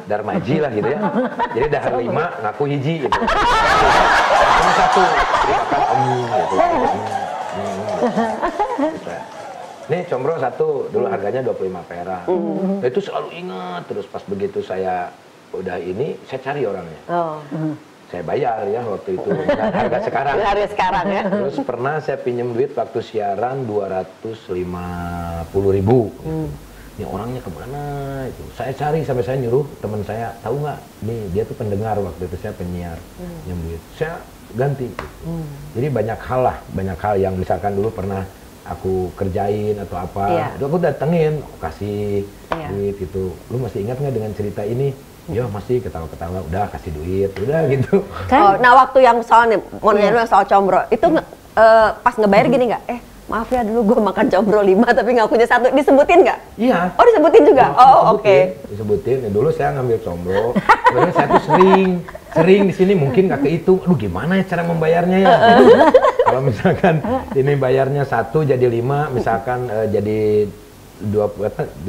Darmaji lah gitu ya. Jadi dahar 5 ngaku hiji gitu. Cuma 1. Jadi makan gitu. Gitu. Nih combro 1, dulu harganya 25 perak. Nah, itu selalu ingat terus pas begitu saya udah ini, saya cari orangnya. Saya bayar ya waktu itu harga sekarang. Harga sekarang ya. Terus pernah saya pinjam duit waktu siaran 250.000. Ini orangnya kemana itu? Saya cari sampai saya nyuruh teman saya, tahu nggak? Nih dia tuh pendengar waktu itu saya penyiar, pinjam duit. Saya ganti. Gitu. Jadi banyak hal yang misalkan dulu pernah aku kerjain atau apa, itu aku datengin, aku kasih duit gitu. Lu masih ingat nggak dengan cerita ini? Ya masih, ketawa-ketawa, udah kasih duit, udah gitu. Nah waktu yang soal nih, mau nanya soal combro, itu pas ngebayar gini nggak? Maaf ya dulu gue makan combro 5 tapi ngakunya 1, disebutin nggak? Iya. Oh disebutin juga? Oh oke. Disebutin, ya, dulu saya ngambil combro, sebenarnya saya tuh sering di sini mungkin nggak kehitung, aduh gimana ya cara membayarnya ya? Kalau misalkan ini bayarnya 1 jadi 5, misalkan jadi 200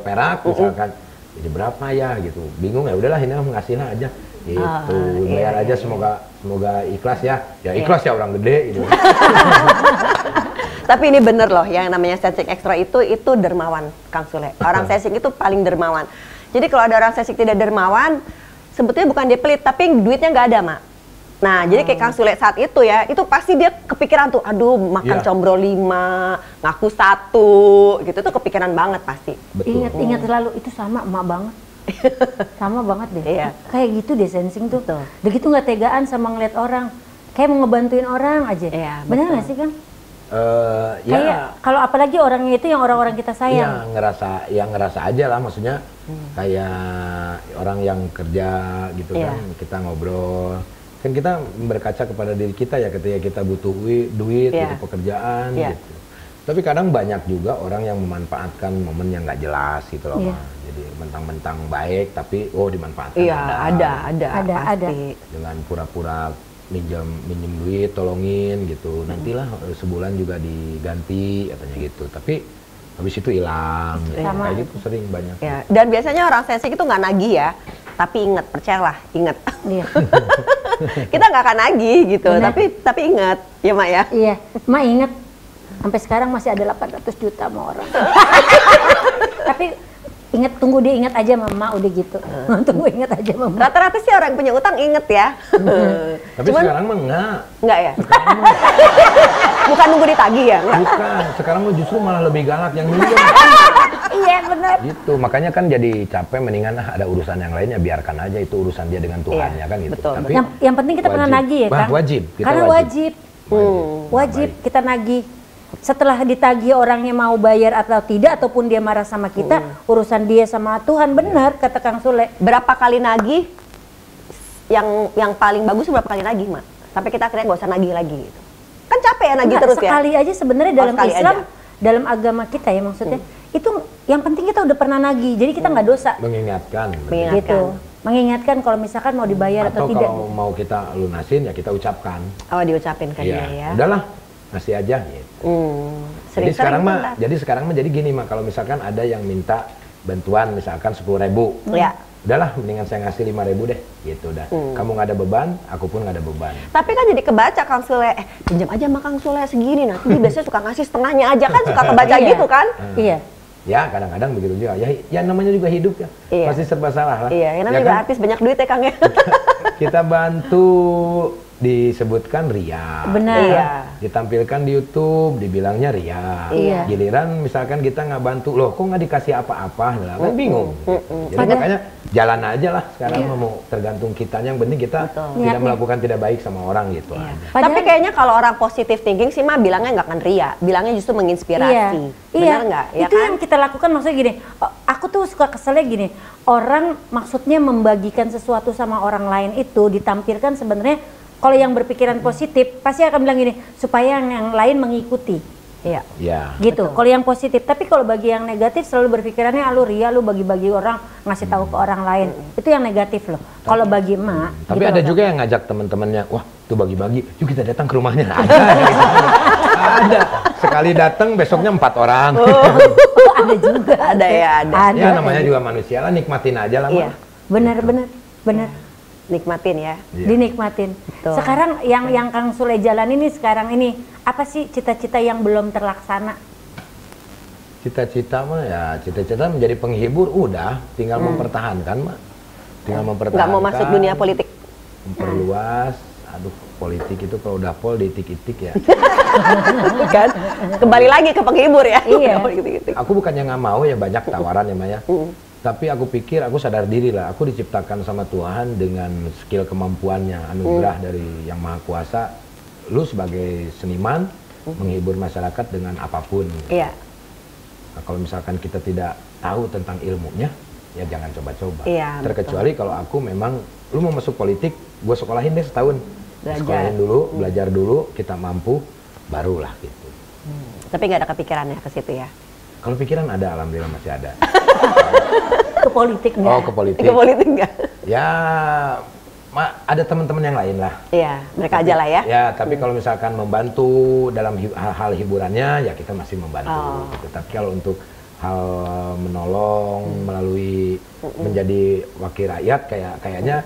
perak misalkan. Jadi berapa ya gitu, bingung ya udahlah ini ngasihlah aja gitu, bayar aja semoga ikhlas ya ikhlas ya orang gede gitu. Tapi ini bener loh, yang namanya sensing ekstra itu dermawan Kang Sule. Orang sensing itu paling dermawan. Jadi kalau ada orang sensing tidak dermawan, sebetulnya bukan dia pelit, tapi duitnya nggak ada, Mak. Nah, jadi kayak Kang Sule saat itu ya, itu pasti dia kepikiran tuh, aduh makan combro 5, ngaku 1, gitu tuh kepikiran banget pasti. Ingat selalu, itu sama emak banget. Sama banget deh. Iya. Kayak gitu deh sensing tuh. Udah gitu nggak tegaan sama ngeliat orang. Kayak mau ngebantuin orang aja. Iya, bener nggak sih, Kang? Ya, kayak kalau apalagi orangnya itu yang orang-orang kita sayang. Ya ngerasa aja lah, maksudnya kayak orang yang kerja gitu kan, kita ngobrol. Kan kita berkaca kepada diri kita ya ketika kita butuh duit, butuh pekerjaan gitu. Tapi kadang banyak juga orang yang memanfaatkan momen yang nggak jelas gitu loh. Jadi mentang-mentang baik tapi dimanfaatkan. Iya, ada pasti. Dengan pura-pura minjem duit, tolongin gitu. Nantilah sebulan juga diganti katanya gitu. Tapi habis itu hilang. Kayak gitu sering banyak. Ya. Dan biasanya orang sensing itu nggak nagih ya. Tapi ingat, percayalah, ingat. Iya. Kita nggak akan nagih gitu, tapi ingat, ya Mak ya. Iya, Mak ingat. Sampai sekarang masih ada 800 juta sama orang. Tapi ingat, tunggu dia ingat aja Mama, udah gitu. Tunggu ingat aja Mama. Rata-rata sih orang yang punya utang inget ya. Tapi sekarang mah enggak. Enggak ya? Bukan nunggu ditagih ya? Enggak. Bukan, sekarang mah justru malah lebih galak yang minjem. Iya benar. Gitu, makanya kan jadi capek, mendingan ada urusan yang lainnya, biarkan aja itu urusan dia dengan Tuhannya kan gitu. Betul. Tapi yang penting kita pernah nagih ya kan? Wajib. Karena wajib kita nagih. Setelah ditagih orangnya mau bayar atau tidak, ataupun dia marah sama kita, urusan dia sama Tuhan. Benar kata Kang Sule. Berapa kali nagih? Yang paling bagus berapa kali nagih, Mak? Sampai kita akhirnya nggak usah nagih lagi gitu. Kan capek ya nagih terus ya? Sekali aja sebenarnya dalam Islam, dalam agama kita ya maksudnya, itu yang penting kita udah pernah nagih, jadi kita nggak dosa. Mengingatkan. Gitu. Mengingatkan kalau misalkan mau dibayar atau tidak. Kalau mau kita lunasin ya kita ucapkan. Oh, diucapin kan ya. Udahlah, ngasih aja gitu. Jadi sekarang mah jadi gini Mak, kalau misalkan ada yang minta bantuan misalkan 10.000. Ya. Udahlah, mendingan saya ngasih 5.000 deh, gitu dah. Kamu nggak ada beban, aku pun nggak ada beban. Tapi kan jadi kebaca Kang Sule, pinjam aja sama Kang Sule segini, nanti dia biasanya suka ngasih setengahnya aja kan, suka kebaca gitu kan? Iya. Ya kadang-kadang begitu juga. Ya namanya juga hidup ya. Pasti serba salah lah. Iya, namanya juga artis banyak duit ya Kang ya. Kita bantu disebutkan ria. Benar. Iya. Ditampilkan di YouTube, dibilangnya ria. Iya. Giliran misalkan kita nggak bantu, loh kok nggak dikasih apa-apa, lah kan bingung. Jadi makanya jalan aja lah sekarang mau tergantung kitanya, yang penting kita tidak Niatnya. melakukan tidak baik sama orang gitu Iya. aja. Tapi kayaknya kalau orang positif thinking sih mah bilangnya nggak akan ria, bilangnya justru menginspirasi. Benar nggak? Ya itu kan? yang kita lakukan, maksudnya gini, aku tuh suka keselnya gini, orang maksudnya membagikan sesuatu sama orang lain itu ditampilkan sebenarnya kalau yang berpikiran positif pasti akan bilang gini, supaya yang lain mengikuti. Iya. Ya. Gitu, kalau yang positif. Tapi kalau bagi yang negatif selalu berpikirannya lu ria, lu bagi-bagi orang, ngasih tahu ke orang lain. Itu yang negatif loh. Kalau bagi emak. Tapi gitu ada loh, juga yang ngajak teman-temannya, wah tuh bagi-bagi, yuk kita datang ke rumahnya. Ada. Ada. Sekali datang besoknya 4 orang. ada juga. Ada ya, ada. Ya namanya juga manusia lah, nikmatin aja lah. Iya. Mah. Benar. Nikmatin ya. Iya. Dinikmatin. Betul. Sekarang yang Kang Sule jalan ini sekarang ini, apa sih cita-cita yang belum terlaksana? Cita-cita mah ya, cita-cita menjadi penghibur udah, tinggal mempertahankan mah. Tinggal mempertahankan. Nggak mau masuk dunia politik. Memperluas, aduh politik itu kalau udah pol diitik-itik ya. Kan? Kembali lagi ke penghibur ya. Iya. Gitu-gitu. Aku bukannya nggak mau ya, banyak tawaran ya Maya. Tapi aku pikir, aku sadar diri lah, aku diciptakan sama Tuhan dengan skill kemampuannya, anugerah dari Yang Maha Kuasa. Lu sebagai seniman, menghibur masyarakat dengan apapun. Iya. Nah, kalau misalkan kita tidak tahu tentang ilmunya, ya jangan coba-coba. Iya, Terkecuali kalau aku memang, lu mau masuk politik, gue sekolahin deh setahun. Belajar. Sekolahin dulu, belajar dulu, kita mampu, barulah gitu. Tapi nggak ada kepikirannya ke situ ya. Kalau pikiran ada, alhamdulillah masih ada. Ke politik nggak? Oh, ke politik. Ke politik nggak? Ya, ada teman-teman yang lain lah. Iya, mereka aja lah ya. Ya, tapi kalau misalkan membantu dalam hal-hal hiburannya, ya kita masih membantu. Oh. Gitu. Tapi kalau untuk hal menolong melalui menjadi wakil rakyat, kayaknya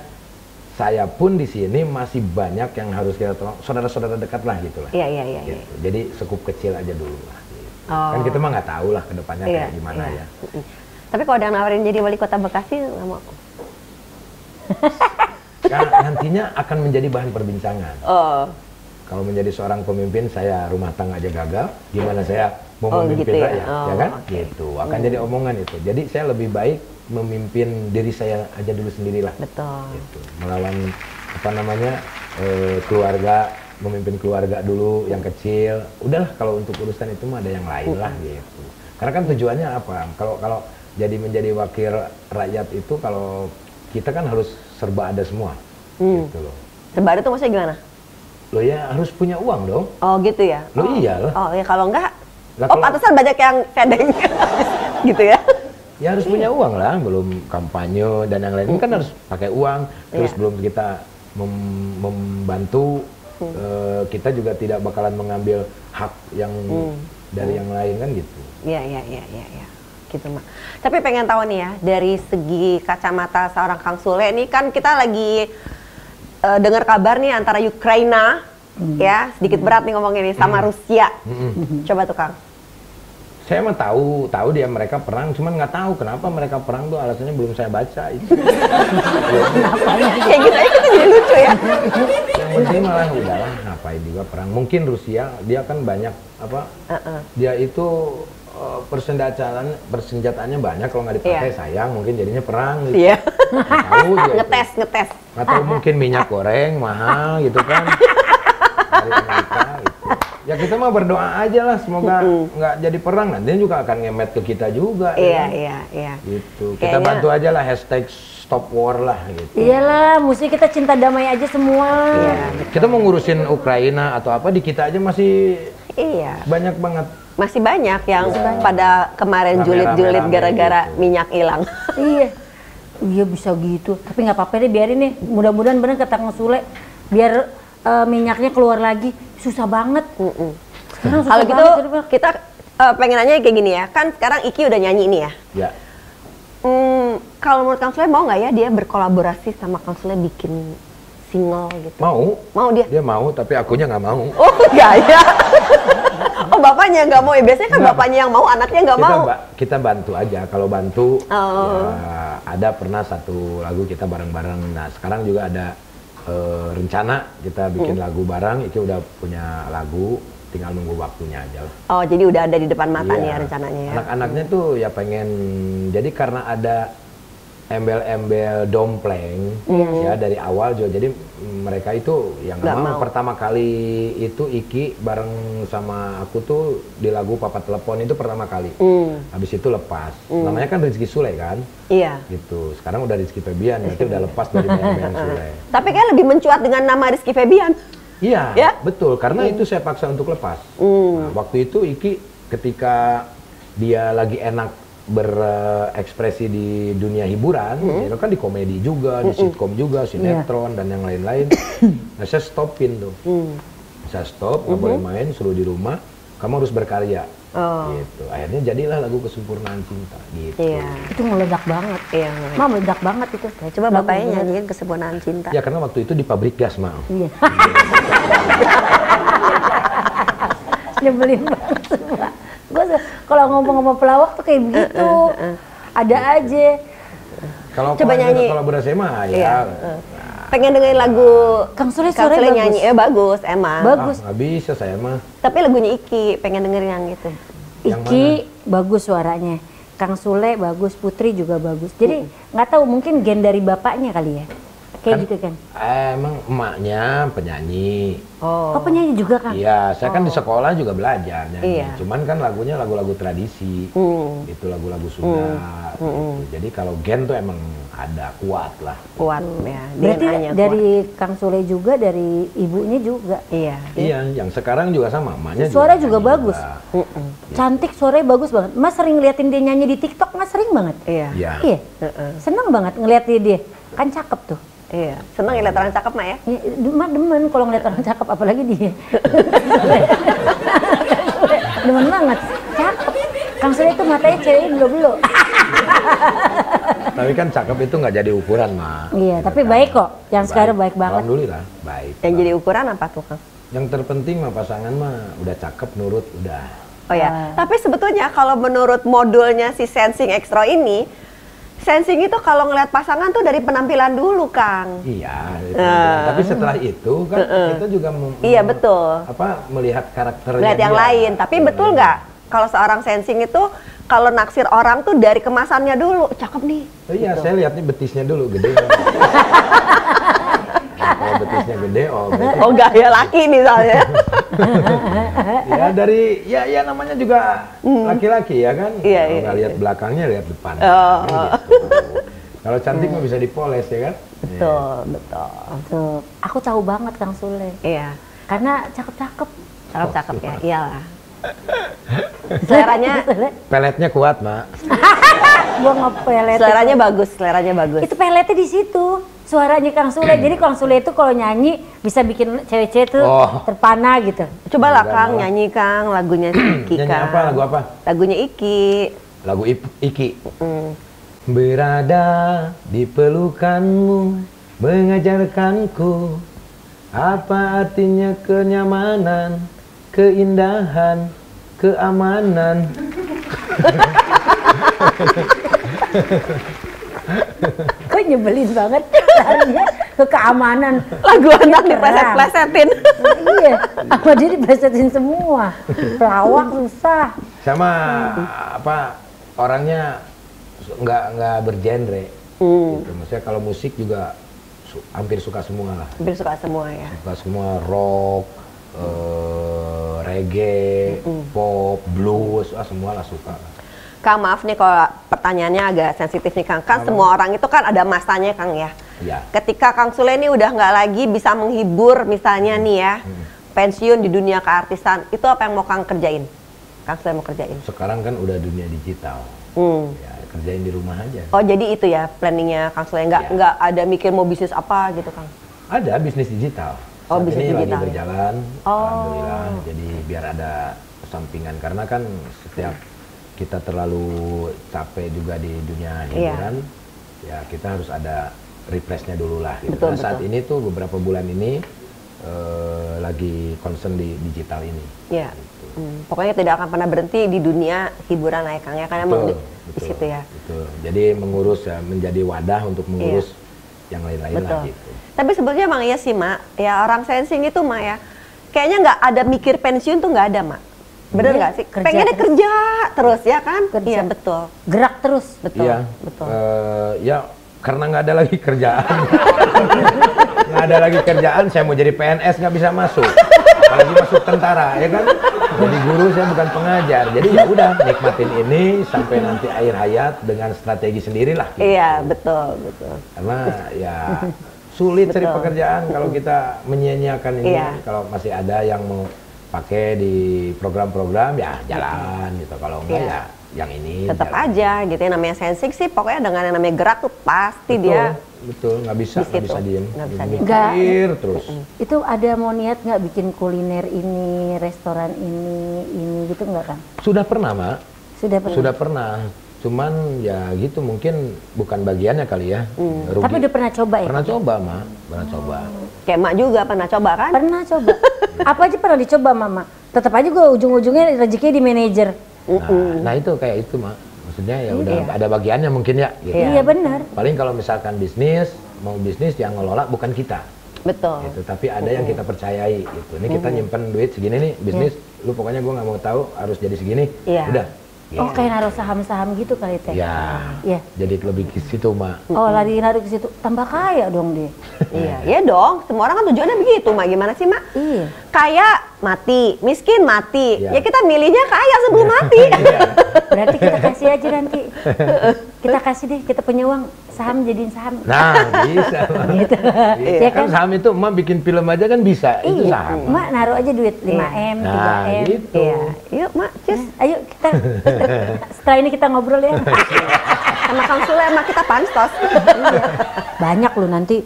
saya pun di sini masih banyak yang harus kita tolong, saudara-saudara dekat lah gitulah. Iya. Gitu. Jadi sekup kecil aja dulu lah. Gitu. Oh. Kan kita mah nggak tahu lah kedepannya Iya, kayak gimana iya. ya. Tapi kalau ada yang nawarin jadi wali kota Bekasi, nggak mau. Nantinya akan menjadi bahan perbincangan. Oh. Kalau menjadi seorang pemimpin, saya rumah tangga aja gagal, gimana saya mau Oh, memimpin gitu ya? rakyat, Oh, ya kan? oke. Gitu, akan jadi omongan itu. Jadi saya lebih baik memimpin diri saya aja dulu sendirilah. Betul. Gitu. Melawan apa namanya keluarga, memimpin keluarga dulu yang kecil. Udahlah kalau untuk urusan itu mah ada yang lain lah gitu. Karena kan tujuannya apa? Kalau jadi menjadi wakil rakyat itu, kalau kita kan harus serba ada semua, gitu loh. Sebar itu maksudnya gimana? Lo ya harus punya uang dong. Oh gitu ya? Lo iyalah. Oh ya kalau enggak, Lah, oh kalau- pantesan banyak yang fedeng gitu ya? Ya harus punya uang lah, belum kampanye dan yang lain. Ini kan harus pakai uang, terus Iya. belum kita membantu, kita juga tidak bakalan mengambil hak yang dari yang lain kan gitu. Iya. Gitu Mak. Tapi pengen tahu nih ya, dari segi kacamata seorang Kang Sule nih kan kita lagi dengar kabar nih antara Ukraina, ya sedikit berat nih ngomongin nih, sama Rusia. Coba tuh Kang. Saya mah tahu dia mereka perang, cuman nggak tahu kenapa mereka perang tuh alasannya belum saya baca itu. Kayak gitu aja kita jadi lucu ya. Yang penting malah udahlah ngapain juga perang. Mungkin Rusia dia kan banyak apa? Dia itu persenjataannya banyak, kalau nggak dipakai Iya. sayang, mungkin jadinya perang gitu. Iya. Nggak tahu dia itu. Ngetes. Atau mungkin minyak goreng mahal gitu kan dari Amerika gitu. Ya kita mah berdoa aja lah, semoga nggak jadi perang, nantinya juga akan ngemet ke kita juga. ya. Iya. Gitu. Kita Kayaknya- bantu aja lah hashtag stop war lah gitu. Iyalah, mesti kita cinta damai aja semua. Iya. Kita mau ngurusin Ukraina atau apa, di kita aja masih Iya. banyak banget. Masih banyak yang pada kemarin Rame-rame julid-julid gara-gara gitu. minyak hilang. Iya. Iya bisa gitu. Tapi nggak apa-apa deh, biarin nih. Mudah-mudahan bener kata Kang Sule, biar minyaknya keluar lagi. Susah banget. Sekarang susah Kalau gitu banget, jadi, Pak. kita pengen nanya kayak gini ya. Kan sekarang Iki udah nyanyi nih ya. Ya. Kalau menurut Kang Sule mau nggak ya dia berkolaborasi sama Kang Sule bikin single gitu? Mau. Mau dia? Dia mau, tapi akunya nggak mau. Oh enggak ya. Oh bapaknya nggak mau ya. Biasanya kan bapaknya yang mau, anaknya nggak mau. Kita bantu aja. Kalau bantu, Oh. ya, ada pernah satu lagu kita bareng-bareng. Nah sekarang juga ada rencana kita bikin lagu bareng. Iki udah punya lagu, tinggal nunggu waktunya aja lah. Oh, jadi udah ada di depan mata nih ya Iya. rencananya ya. Anak-anaknya tuh ya pengen, jadi karena ada embel-embel dompleng ya dari awal juga, jadi mereka itu yang Nggak mau mau. pertama kali itu Iki bareng sama aku tuh di lagu Papa Telepon itu pertama kali. Habis itu lepas. Namanya kan Rizky Sule kan, Iya. gitu. Sekarang udah Rizky Febian, berarti udah lepas dari band Sule. Tapi kan lebih mencuat dengan nama Rizky Febian. Iya, Ya? betul. Karena itu saya paksa untuk lepas. Nah, waktu itu Iki ketika dia lagi enak berekspresi di dunia hiburan, itu kan di komedi juga, di sitkom juga, sinetron dan yang lain-lain. Nah, saya stopin tuh. Saya stop, nggak boleh main, suruh di rumah. Kamu harus berkarya. Gitu. Akhirnya jadilah lagu Kesempurnaan Cinta. Gitu. Iya. Itu meledak banget. Iya. Ma meledak banget itu. Ya, coba bapaknya nyanyiin Kesempurnaan Cinta. Ya karena waktu itu di pabrik gas, Mal. Iya. Nyebelin banget semua. Gue kalau ngomong sama pelawak tuh kayak begitu. Ada aja. Kalau Coba nyanyi. kolaborasi mah ya. Iya. Pengen dengerin lagu Kang Sule Kang suaranya Sule bagus. nyanyi, bagus emang. Bagus. Nggak bisa saya mah. Tapi lagunya Iki, pengen dengerin yang gitu. Yang Iki bagus suaranya. Kang Sule bagus, Putri juga bagus. Jadi nggak tahu mungkin gen dari bapaknya kali ya. Kayak gitu kan. Emang emaknya penyanyi. Oh. Oh penyanyi juga kan? Iya, saya kan di sekolah juga belajar nyanyi. Iya. Cuman kan lagunya lagu-lagu tradisi, itu lagu-lagu Sunda. Gitu. Jadi kalau gen tuh emang ada kuat lah. Kuat ya. Berarti DNA-nya dari Kang Sule juga, dari ibunya juga. kuat. Iya. Iya, yang sekarang juga sama, emaknya Suara juga nyanyi bagus. Cantik, suaranya bagus banget. Mas sering ngeliatin dia nyanyi di TikTok, Mas sering banget. Iya. Iya. Iya, seneng banget ngeliat dia. Kan cakep tuh. Iya. Seneng ya lihat orang cakep mah ya. Ya, demen kalau ngeliat orang cakep, apalagi dia. Demen banget, cakep. Kang Sule itu matanya cewek belum. Tapi kan cakep itu nggak jadi ukuran, Mak. Iya, tapi baik kok. Yang sekarang baik banget. Alhamdulillah, baik. Yang jadi ukuran apa tuh, Kang? Yang terpenting mah pasangan mah udah cakep, nurut, udah. Oh ya. Tapi sebetulnya kalau menurut modulnya si Sensing Extra ini, Sensing itu kalau ngeliat pasangan tuh dari penampilan dulu, Kang. Iya, itu. Tapi setelah itu kan kita juga Iya, betul. melihat karakternya Lihat yang dia. lain. Tapi betul nggak kalau seorang Sensing itu kalau naksir orang tuh dari kemasannya dulu, cakep nih. Oh iya, saya lihatnya betisnya dulu gede. Kalau betisnya gede, oh berarti Oh gaya laki misalnya. ya dari ya namanya juga laki-laki ya kan. Iya, Kalau iya, nggak lihat belakangnya, lihat depan. Oh. Gitu. Kalau cantik mah bisa dipoles ya kan. Betul, betul. Tuh, aku tahu banget Kang Sule. Iya. Karena cakep-cakep. Cakep-cakep ya, iyalah. Seleranya, Peletnya kuat, Mak. Gua ngepelet. seleranya bagus, seleranya bagus. Itu peletnya di situ. Suaranya Kang Sule. Jadi Kang Sule itu kalau nyanyi bisa bikin cewek-cewek tuh terpana gitu. Coba lah Kang nyanyi Kang lagunya Iki Nyanyi Kang. apa? Lagu apa? Lagunya Iki. Lagu Iki. Berada di pelukanmu mengajarkanku apa artinya kenyamanan, keindahan, keamanan. Kok nyebelin banget. Larinya ke keamanan. Lagu anak dipleset-plesetin. Iya, apa dia diplesetin semua. Pelawak susah. Sama apa orangnya nggak bergenre. Gitu. Maksudnya kalau musik juga hampir suka semua lah. Hampir suka semua ya. Suka semua rock, reggae, pop, blues, semua lah suka. Kang maaf nih kalau pertanyaannya agak sensitif nih Kang. Kan semua orang itu kan ada masanya Kang ya. Iya. Ketika Kang Sule ini udah nggak lagi bisa menghibur misalnya nih ya, pensiun di dunia keartisan, itu apa yang mau Kang kerjain? Kang Sule mau kerjain? Sekarang kan udah dunia digital. Ya, kerjain di rumah aja. Oh jadi itu ya planningnya Kang Sule, nggak ada mikir mau bisnis apa gitu Kang? Ada bisnis digital. Oh, Saat bisnis ini digital, lagi ya. berjalan, alhamdulillah. Jadi biar ada sampingan karena kan setiap kita terlalu capek juga di dunia hiburan, ya kita harus ada refreshnya dulu lah. Gitu. Betul, Nah, saat betul. ini tuh beberapa bulan ini lagi concern di digital ini. Iya. Pokoknya tidak akan pernah berhenti di dunia hiburan lah ya Kang ya, karena emang di situ ya. Betul. Jadi mengurus ya, menjadi wadah untuk mengurus yang lain-lain lah Betul. gitu. Tapi sebetulnya emang iya sih, Mak. Ya orang sensing itu, Mak ya. Kayaknya nggak ada mikir pensiun tuh nggak ada, Mak. Bener Iya, nggak sih? kerja Pengennya terus. kerja terus ya kan? Kerja. Iya betul, Gerak terus. betul, Iya, betul. Ya karena nggak ada lagi kerjaan, nggak ada lagi kerjaan, saya mau jadi PNS nggak bisa masuk, apalagi masuk tentara, ya kan? Jadi guru saya bukan pengajar, jadi ya udah nikmatin ini sampai nanti akhir hayat dengan strategi sendirilah. Gitu. Iya betul, betul. Karena ya sulit cari Betul. pekerjaan kalau kita menyia-nyiakan ini. Iya. Kalau masih ada yang mau pakai di program-program ya jalan gitu. Kalau enggak Iya. ya yang ini. Tetap jalan. aja gitu ya, namanya sensing sih pokoknya dengan yang namanya gerak tuh pasti Betul, dia betul, nggak bisa di situ. diem. Nggak bisa diem. Mikir terus. Itu ada mau niat nggak bikin kuliner ini, restoran ini gitu nggak Kang? Sudah pernah, Mak. Sudah pernah. Sudah pernah. Cuman ya gitu mungkin bukan bagiannya kali ya. Rugi. Tapi udah pernah coba ya? Pernah coba, Mak. Pernah coba. kayak Mak juga pernah coba kan? Pernah coba. Apa aja pernah dicoba Mama? Tetap aja gue ujung-ujungnya rezekinya di manajer. Nah, itu kayak itu, Mak. Maksudnya ya udah Iya. ada bagiannya mungkin ya. Gitu. Iya benar. Paling kalau misalkan bisnis, mau bisnis yang ngelola bukan kita. Betul. Gitu. Tapi ada yang kita percayai gitu. Ini kita nyimpen duit segini nih, bisnis, lu pokoknya gua nggak mau tahu harus jadi segini. Iya. Udah. Oh kayak naruh saham-saham gitu kali teh. Ya. Iya. Jadi lebih ke situ, Mak. Oh lari-lari ke situ, tambah kaya dong dia. Iya, iya dong. Semua orang kan tujuannya begitu, Mak. Gimana sih, Mak? Iya. Kaya mati, miskin mati. Iya. Ya kita milihnya kaya sebelum mati. Berarti kita kasih aja nanti. Kita kasih deh, kita punya uang, saham jadiin saham. Nah, bisa, Mak. Gitu. Iya, Ya kan kan? saham itu Emak bikin film aja kan bisa. Itu Iya, saham. Mak naruh aja duit 5M, Nah, 3M. gitu. Iya. Yuk, Mak, cus. Ayo kita, setelah ini kita ngobrol ya. Sama Kang Sule, Mak, kita panstos. Iya. Banyak loh nanti.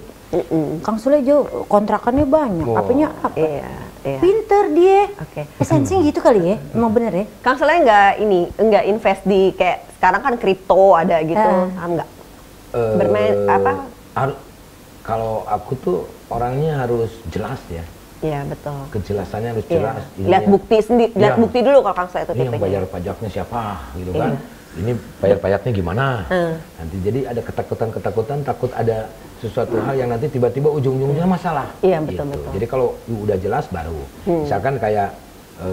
Kang Sule Jo, kontrakannya banyak. Oh. Apanya apa? Iya, iya. Pinter dia. Oke. Sensing gitu kali ya? Emang bener ya? Kang Sule nggak invest di kayak sekarang kan kripto ada gitu, saham nggak? Bermain apa? Kalau aku tuh orangnya harus jelas ya. Iya betul. Kejelasannya harus Iya. jelas. Lihat bukti sendiri, lihat Iya. bukti dulu kalau Kang Sule itu Ini yang tipenya. bayar pajaknya siapa gitu kan. Ini bayar pajaknya gimana. Nanti jadi ada ketakutan-ketakutan, takut ada sesuatu hal yang nanti tiba-tiba ujung-ujungnya masalah. Iya, betul, gitu. betul. Jadi kalau udah jelas baru. Misalkan kayak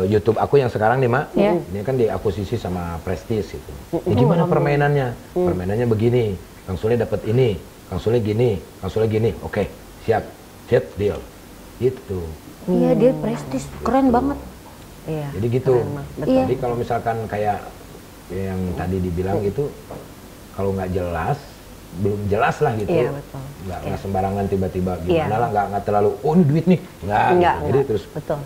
YouTube aku yang sekarang nih, Mak. Iya. Ini kan diakuisisi sama Prestige gitu. Ini gimana permainannya? Permainannya begini. Kang Sule dapat ini, Kang Sule gini, Kang Sule gini. Oke, siap. Siap, deal. Gitu. Iya dia prestis, keren banget. Iya. Jadi gitu. Keren, Mak. Betul. Iya. Jadi kalau misalkan kayak yang tadi dibilang itu, kalau nggak jelas, belum jelas lah gitu. Iya, betul. Nggak sembarangan tiba-tiba Iya. gimana lah, nggak terlalu, oh ini duit nih. Nggak, Enggak, gitu. Jadi terus betul.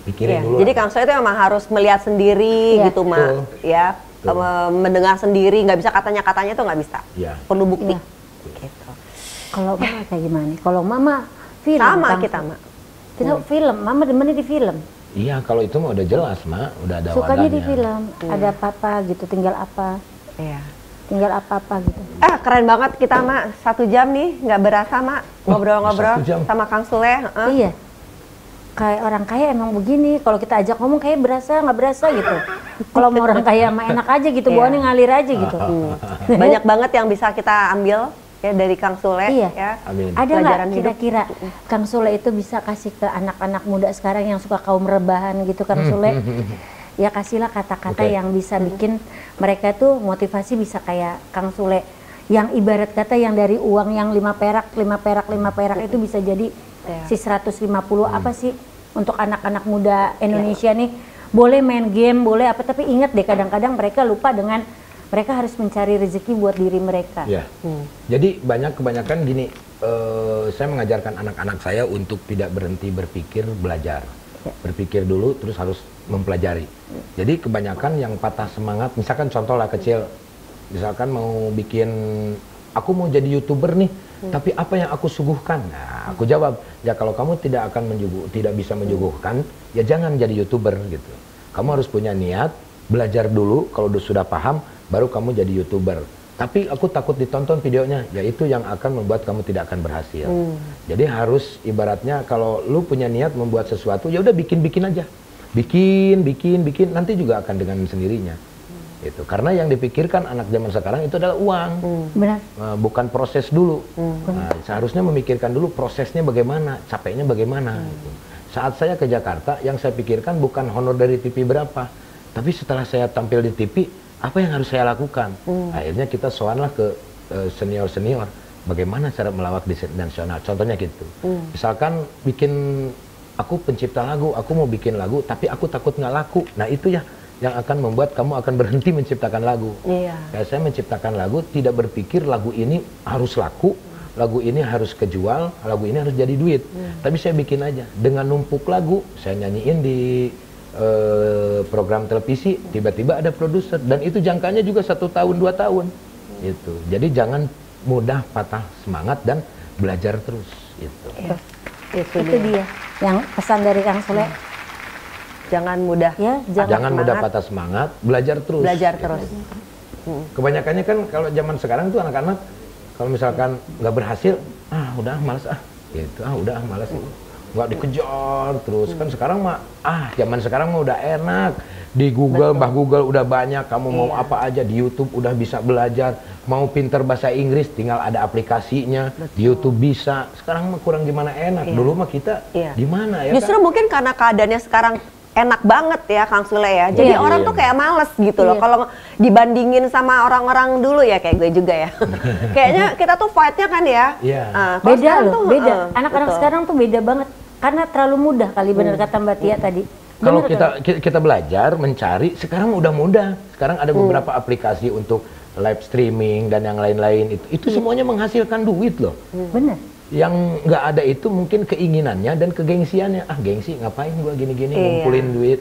pikirin Iya. dulu Jadi lah. Kang Sule itu memang harus melihat sendiri Iya. gitu, Mak. Betul. Ya, Betul. mendengar sendiri, nggak bisa katanya tuh nggak bisa. Iya. Perlu bukti. Iya. Gitu. Kalau Mama kayak gimana? Kalau Mama film. Sama Kang. kita, Mak. Kita film, Mama demennya di film. Iya, kalau itu mah udah jelas, Mak. Udah ada Sukanya di wadahnya. film. Ada apa-apa gitu, tinggal apa. Iya. Tinggal apa-apa gitu. Keren banget kita, Mak. 1 jam nih, nggak berasa, Mak. Ngobrol-ngobrol 1 jam. sama Kang Sule. Iya. Kayak orang kaya emang begini. Kalau kita ajak ngomong kayak berasa, nggak berasa gitu. Kalau mau orang kaya mah enak aja gitu, Iya. bawaannya ngalir aja gitu. Banyak banget yang bisa kita ambil ya dari Kang Sule. Iya. Ya. Amin. Ada Pelajaran nggak hidup. kira-kira Kang Sule itu bisa kasih ke anak-anak muda sekarang yang suka kaum rebahan gitu Kang Sule? Ya kasihlah kata-kata Oke. yang bisa bikin mereka tuh motivasi bisa kayak Kang Sule. Yang ibarat kata yang dari uang yang 5 perak itu bisa jadi Iya. si 150 apa sih untuk anak-anak muda Indonesia nih boleh main game, boleh apa tapi ingat deh kadang-kadang mereka lupa dengan mereka harus mencari rezeki buat diri mereka. Iya. Jadi kebanyakan gini, saya mengajarkan anak-anak saya untuk tidak berhenti berpikir, belajar. Berpikir dulu, terus harus mempelajari. Jadi kebanyakan yang patah semangat, misalkan contoh lah kecil, misalkan mau bikin, aku mau jadi YouTuber nih, tapi apa yang aku suguhkan? Nah, aku jawab, ya kalau kamu tidak bisa menyuguhkan, ya jangan jadi YouTuber gitu. Kamu harus punya niat, belajar dulu, kalau sudah paham, baru kamu jadi YouTuber. Tapi aku takut ditonton videonya, yaitu yang akan membuat kamu tidak akan berhasil. Jadi harus ibaratnya kalau lu punya niat membuat sesuatu, ya udah bikin aja. Bikin, nanti juga akan dengan sendirinya. Itu karena yang dipikirkan anak zaman sekarang itu adalah uang, Benar. bukan proses dulu. Nah, seharusnya memikirkan dulu prosesnya bagaimana, capeknya bagaimana. Gitu. Saat saya ke Jakarta, yang saya pikirkan bukan honor dari TV berapa, tapi setelah saya tampil di TV, apa yang harus saya lakukan? Akhirnya kita soanlah ke senior-senior, bagaimana cara melawak di nasional. Contohnya gitu. Misalkan aku pencipta lagu, aku mau bikin lagu, tapi aku takut nggak laku. Nah itu ya yang akan membuat kamu akan berhenti menciptakan lagu. Kayak saya menciptakan lagu, tidak berpikir lagu ini harus laku, lagu ini harus kejual, lagu ini harus jadi duit. Tapi saya bikin aja, dengan numpuk lagu, saya nyanyiin di program televisi, tiba-tiba ada produser. Dan itu jangkanya juga 1 tahun, 2 tahun. Gitu. Jadi jangan mudah patah semangat dan belajar terus. Gitu. Itu dia yang pesan dari Kang Sule. Jangan mudah. Ya, Jangan mudah patah semangat, belajar terus. Belajar gitu. terus. Kebanyakannya kan kalau zaman sekarang tuh anak-anak kalau misalkan nggak berhasil, udah malas gitu, udah malas itu. Nggak dikejar terus. Kan sekarang mah, zaman sekarang mah udah enak. Di Google, Mbah Google udah banyak, kamu mau apa aja di YouTube udah bisa belajar. Mau pinter bahasa Inggris, tinggal ada aplikasinya. Di YouTube bisa. Sekarang mah kurang gimana enak. Dulu mah kita di mana ya? Justru mungkin karena keadaannya sekarang enak banget ya Kang Sule ya. Jadi orang tuh kayak males gitu loh. Kalau dibandingin sama orang-orang dulu ya kayak gue juga ya. Kayaknya kita tuh fight-nya kan ya. Beda loh, beda. Anak-anak sekarang tuh beda banget. Karena terlalu mudah kali bener kata Mbak Tia tadi. Kalau kita belajar, mencari, sekarang udah mudah. Sekarang ada beberapa aplikasi untuk live streaming dan yang lain-lain. Itu semuanya menghasilkan duit loh. Bener. Yang nggak ada itu mungkin keinginannya dan kegengsiannya. Gengsi ngapain gua gini-gini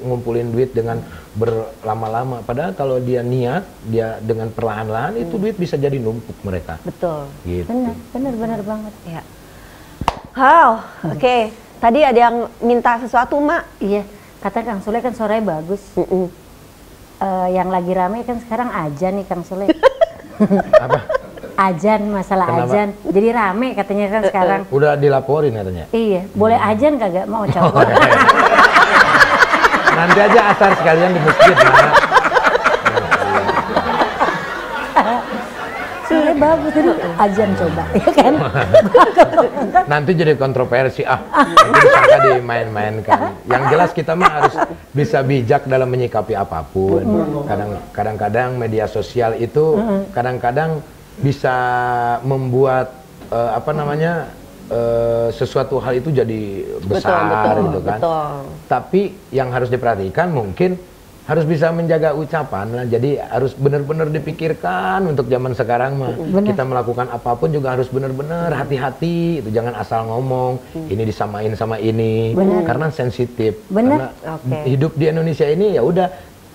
ngumpulin duit dengan berlama-lama. Padahal kalau dia niat, dia dengan perlahan-lahan itu duit bisa jadi numpuk mereka. Betul. Gitu. Bener banget. Ya. Oke. Tadi ada yang minta sesuatu, Mak. Iya. Kata Kang Sule kan suaranya bagus. Yang lagi rame kan sekarang ajan nih Kang Sule. Apa? Ajan, masalah ajan. Jadi rame katanya kan sekarang. Udah dilaporin katanya. Iya, boleh ajan kagak mau coba. Nanti aja asar sekalian di masjid. Sudah bagus jadi ajan coba, ya kan? Nanti jadi kontroversi, itu disangka dimain-mainkan. Yang jelas kita mah harus bisa bijak dalam menyikapi apapun. Kadang-kadang media sosial itu kadang-kadang bisa membuat sesuatu hal itu jadi besar gitu kan. Tapi yang harus diperhatikan mungkin harus bisa menjaga ucapan lah. Jadi harus benar-benar dipikirkan untuk zaman sekarang mah. Kita melakukan apapun juga harus benar-benar hati-hati. Itu jangan asal ngomong ini disamain sama ini karena sensitif. Karena hidup di Indonesia ini ya udah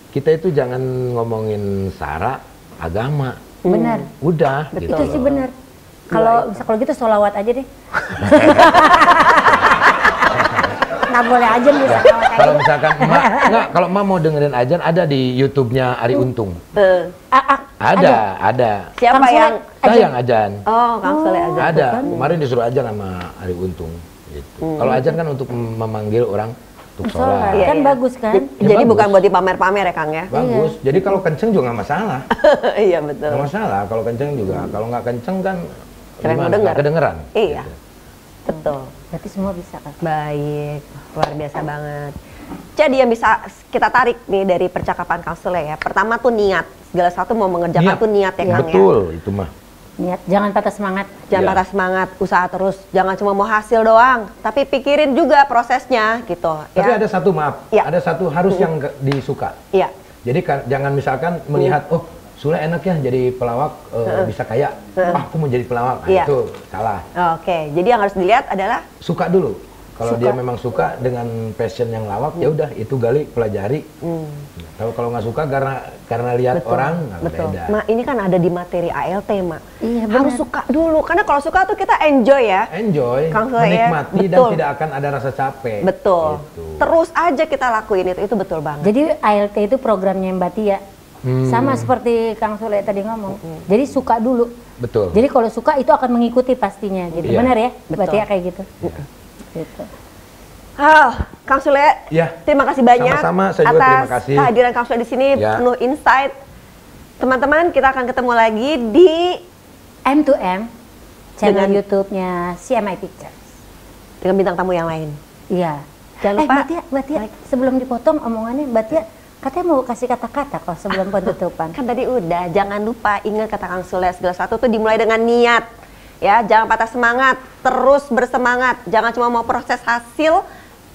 kita itu jangan ngomongin sara agama. Benar. Udah. Gitu itu sih benar. Kalau gitu sholawat aja deh. Nggak boleh ajan bisa sholawat aja. Kalau misalkan kalau emak mau dengerin ajan ada di YouTube-nya Ari Untung. Ada. Siapa yang? Saya yang ajan. Oh, Kang Sule ajan. Ada. Kemarin disuruh ajan sama Ari Untung. Gitu. Kalau ajan kan untuk memanggil orang untuk sholat. Kan bagus kan? Jadi bukan buat dipamer-pamer ya Kang ya? Bagus. Jadi kalau kenceng juga nggak masalah. Iya betul. Nggak masalah kalau kenceng juga. Kalau nggak kenceng kan nggak kedengeran. Iya. Betul. Berarti semua bisa kan? Baik, luar biasa banget. Jadi yang bisa kita tarik nih dari percakapan Kang Sule ya. Pertama tuh niat. Segala sesuatu mau mengerjakan tuh niat ya Kang ya. Betul, itu mah. Niat, jangan patah semangat. Jangan patah semangat, usaha terus. Jangan cuma mau hasil doang, tapi pikirin juga prosesnya gitu. Tapi ada satu ada satu harus yang disuka. Iya. Jadi jangan misalkan melihat Sule enak ya jadi pelawak bisa kaya. Aku mau jadi pelawak. Nah, itu salah. Oke, jadi yang harus dilihat adalah suka dulu. Kalau dia memang suka dengan passion yang lawak, ya udah itu gali pelajari. Kalau nggak suka karena lihat orang nggak beda. Ma, ini kan ada di materi ALT, Ma. Iya, harus suka dulu, karena kalau suka tuh kita enjoy ya. Enjoy, Sule, menikmati dan tidak akan ada rasa capek. Betul. Gitu. Terus aja kita lakuin itu betul banget. Jadi ALT itu programnya Mbak Tia. Sama seperti Kang Sule tadi ngomong. Jadi suka dulu. Betul. Jadi kalau suka itu akan mengikuti pastinya. Gitu. Benar ya? Mbak Tia kayak gitu. Gitu. Kang Sule, terima kasih banyak Sama-sama, saya juga terima atas kasih kehadiran Kang Sule di sini penuh insight. teman-teman, kita akan ketemu lagi di M2M channel Dengan- YouTube-nya CMI Pictures. dengan bintang tamu yang lain. Iya. Jangan lupa. Mbak Tia, sebelum dipotong omongannya, Mbak Tia katanya mau kasih kata-kata kok sebelum penutupan. Kan tadi udah, jangan lupa ingat kata Kang Sule, segala sesuatu tuh dimulai dengan niat. Ya, jangan patah semangat, terus bersemangat. Jangan cuma mau proses hasil,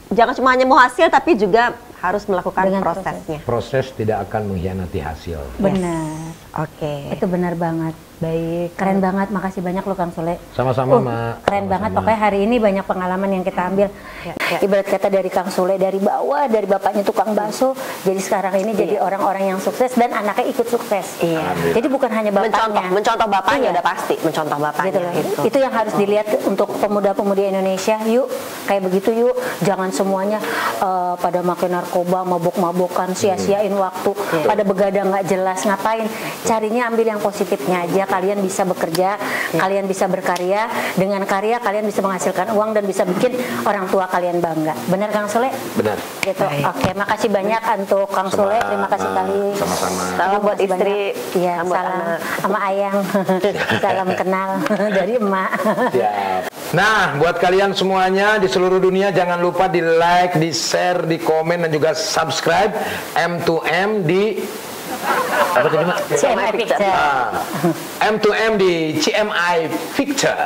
jangan cuma hanya mau hasil tapi juga harus melakukan Dengan prosesnya. Proses tidak akan mengkhianati hasil. Benar. Oke. Itu benar banget. Baik. Keren banget, makasih banyak lo Kang Sule. Sama-sama, Mak. Keren banget, pokoknya hari ini banyak pengalaman yang kita ambil. Ya, ya. Ibarat kata dari Kang Sule, dari bawah, dari bapaknya tukang bakso, jadi sekarang ini jadi orang-orang yang sukses dan anaknya ikut sukses. Iya. Jadi bukan hanya bapaknya. Mencontoh bapaknya Iya. udah pasti, mencontoh bapaknya Gitu loh. gitu. Itu yang harus dilihat untuk pemuda-pemudi Indonesia. Yuk, kayak begitu yuk. Jangan semuanya pada makin narkoba, mabok-mabokan, sia-siain waktu, pada begadang nggak jelas ngapain. Carinya ambil yang positifnya aja. Kalian bisa bekerja, kalian bisa berkarya. Dengan karya kalian bisa menghasilkan uang dan bisa bikin orang tua kalian bangga. Benar Kang Sule? Benar. Gitu. Baik. Oke, makasih banyak untuk Kang Sule. Terima kasih kali. Sama-sama. Salam buat Makasih istri, banyak. Iya, salam buat salam anak. sama Ayang. Salam kenal dari emak. Siap. Nah, buat kalian semuanya di seluruh dunia jangan lupa di like, di share, di komen dan juga subscribe M2M di apa tadi, Mak? CMI Picture. M2M di CMI Picture.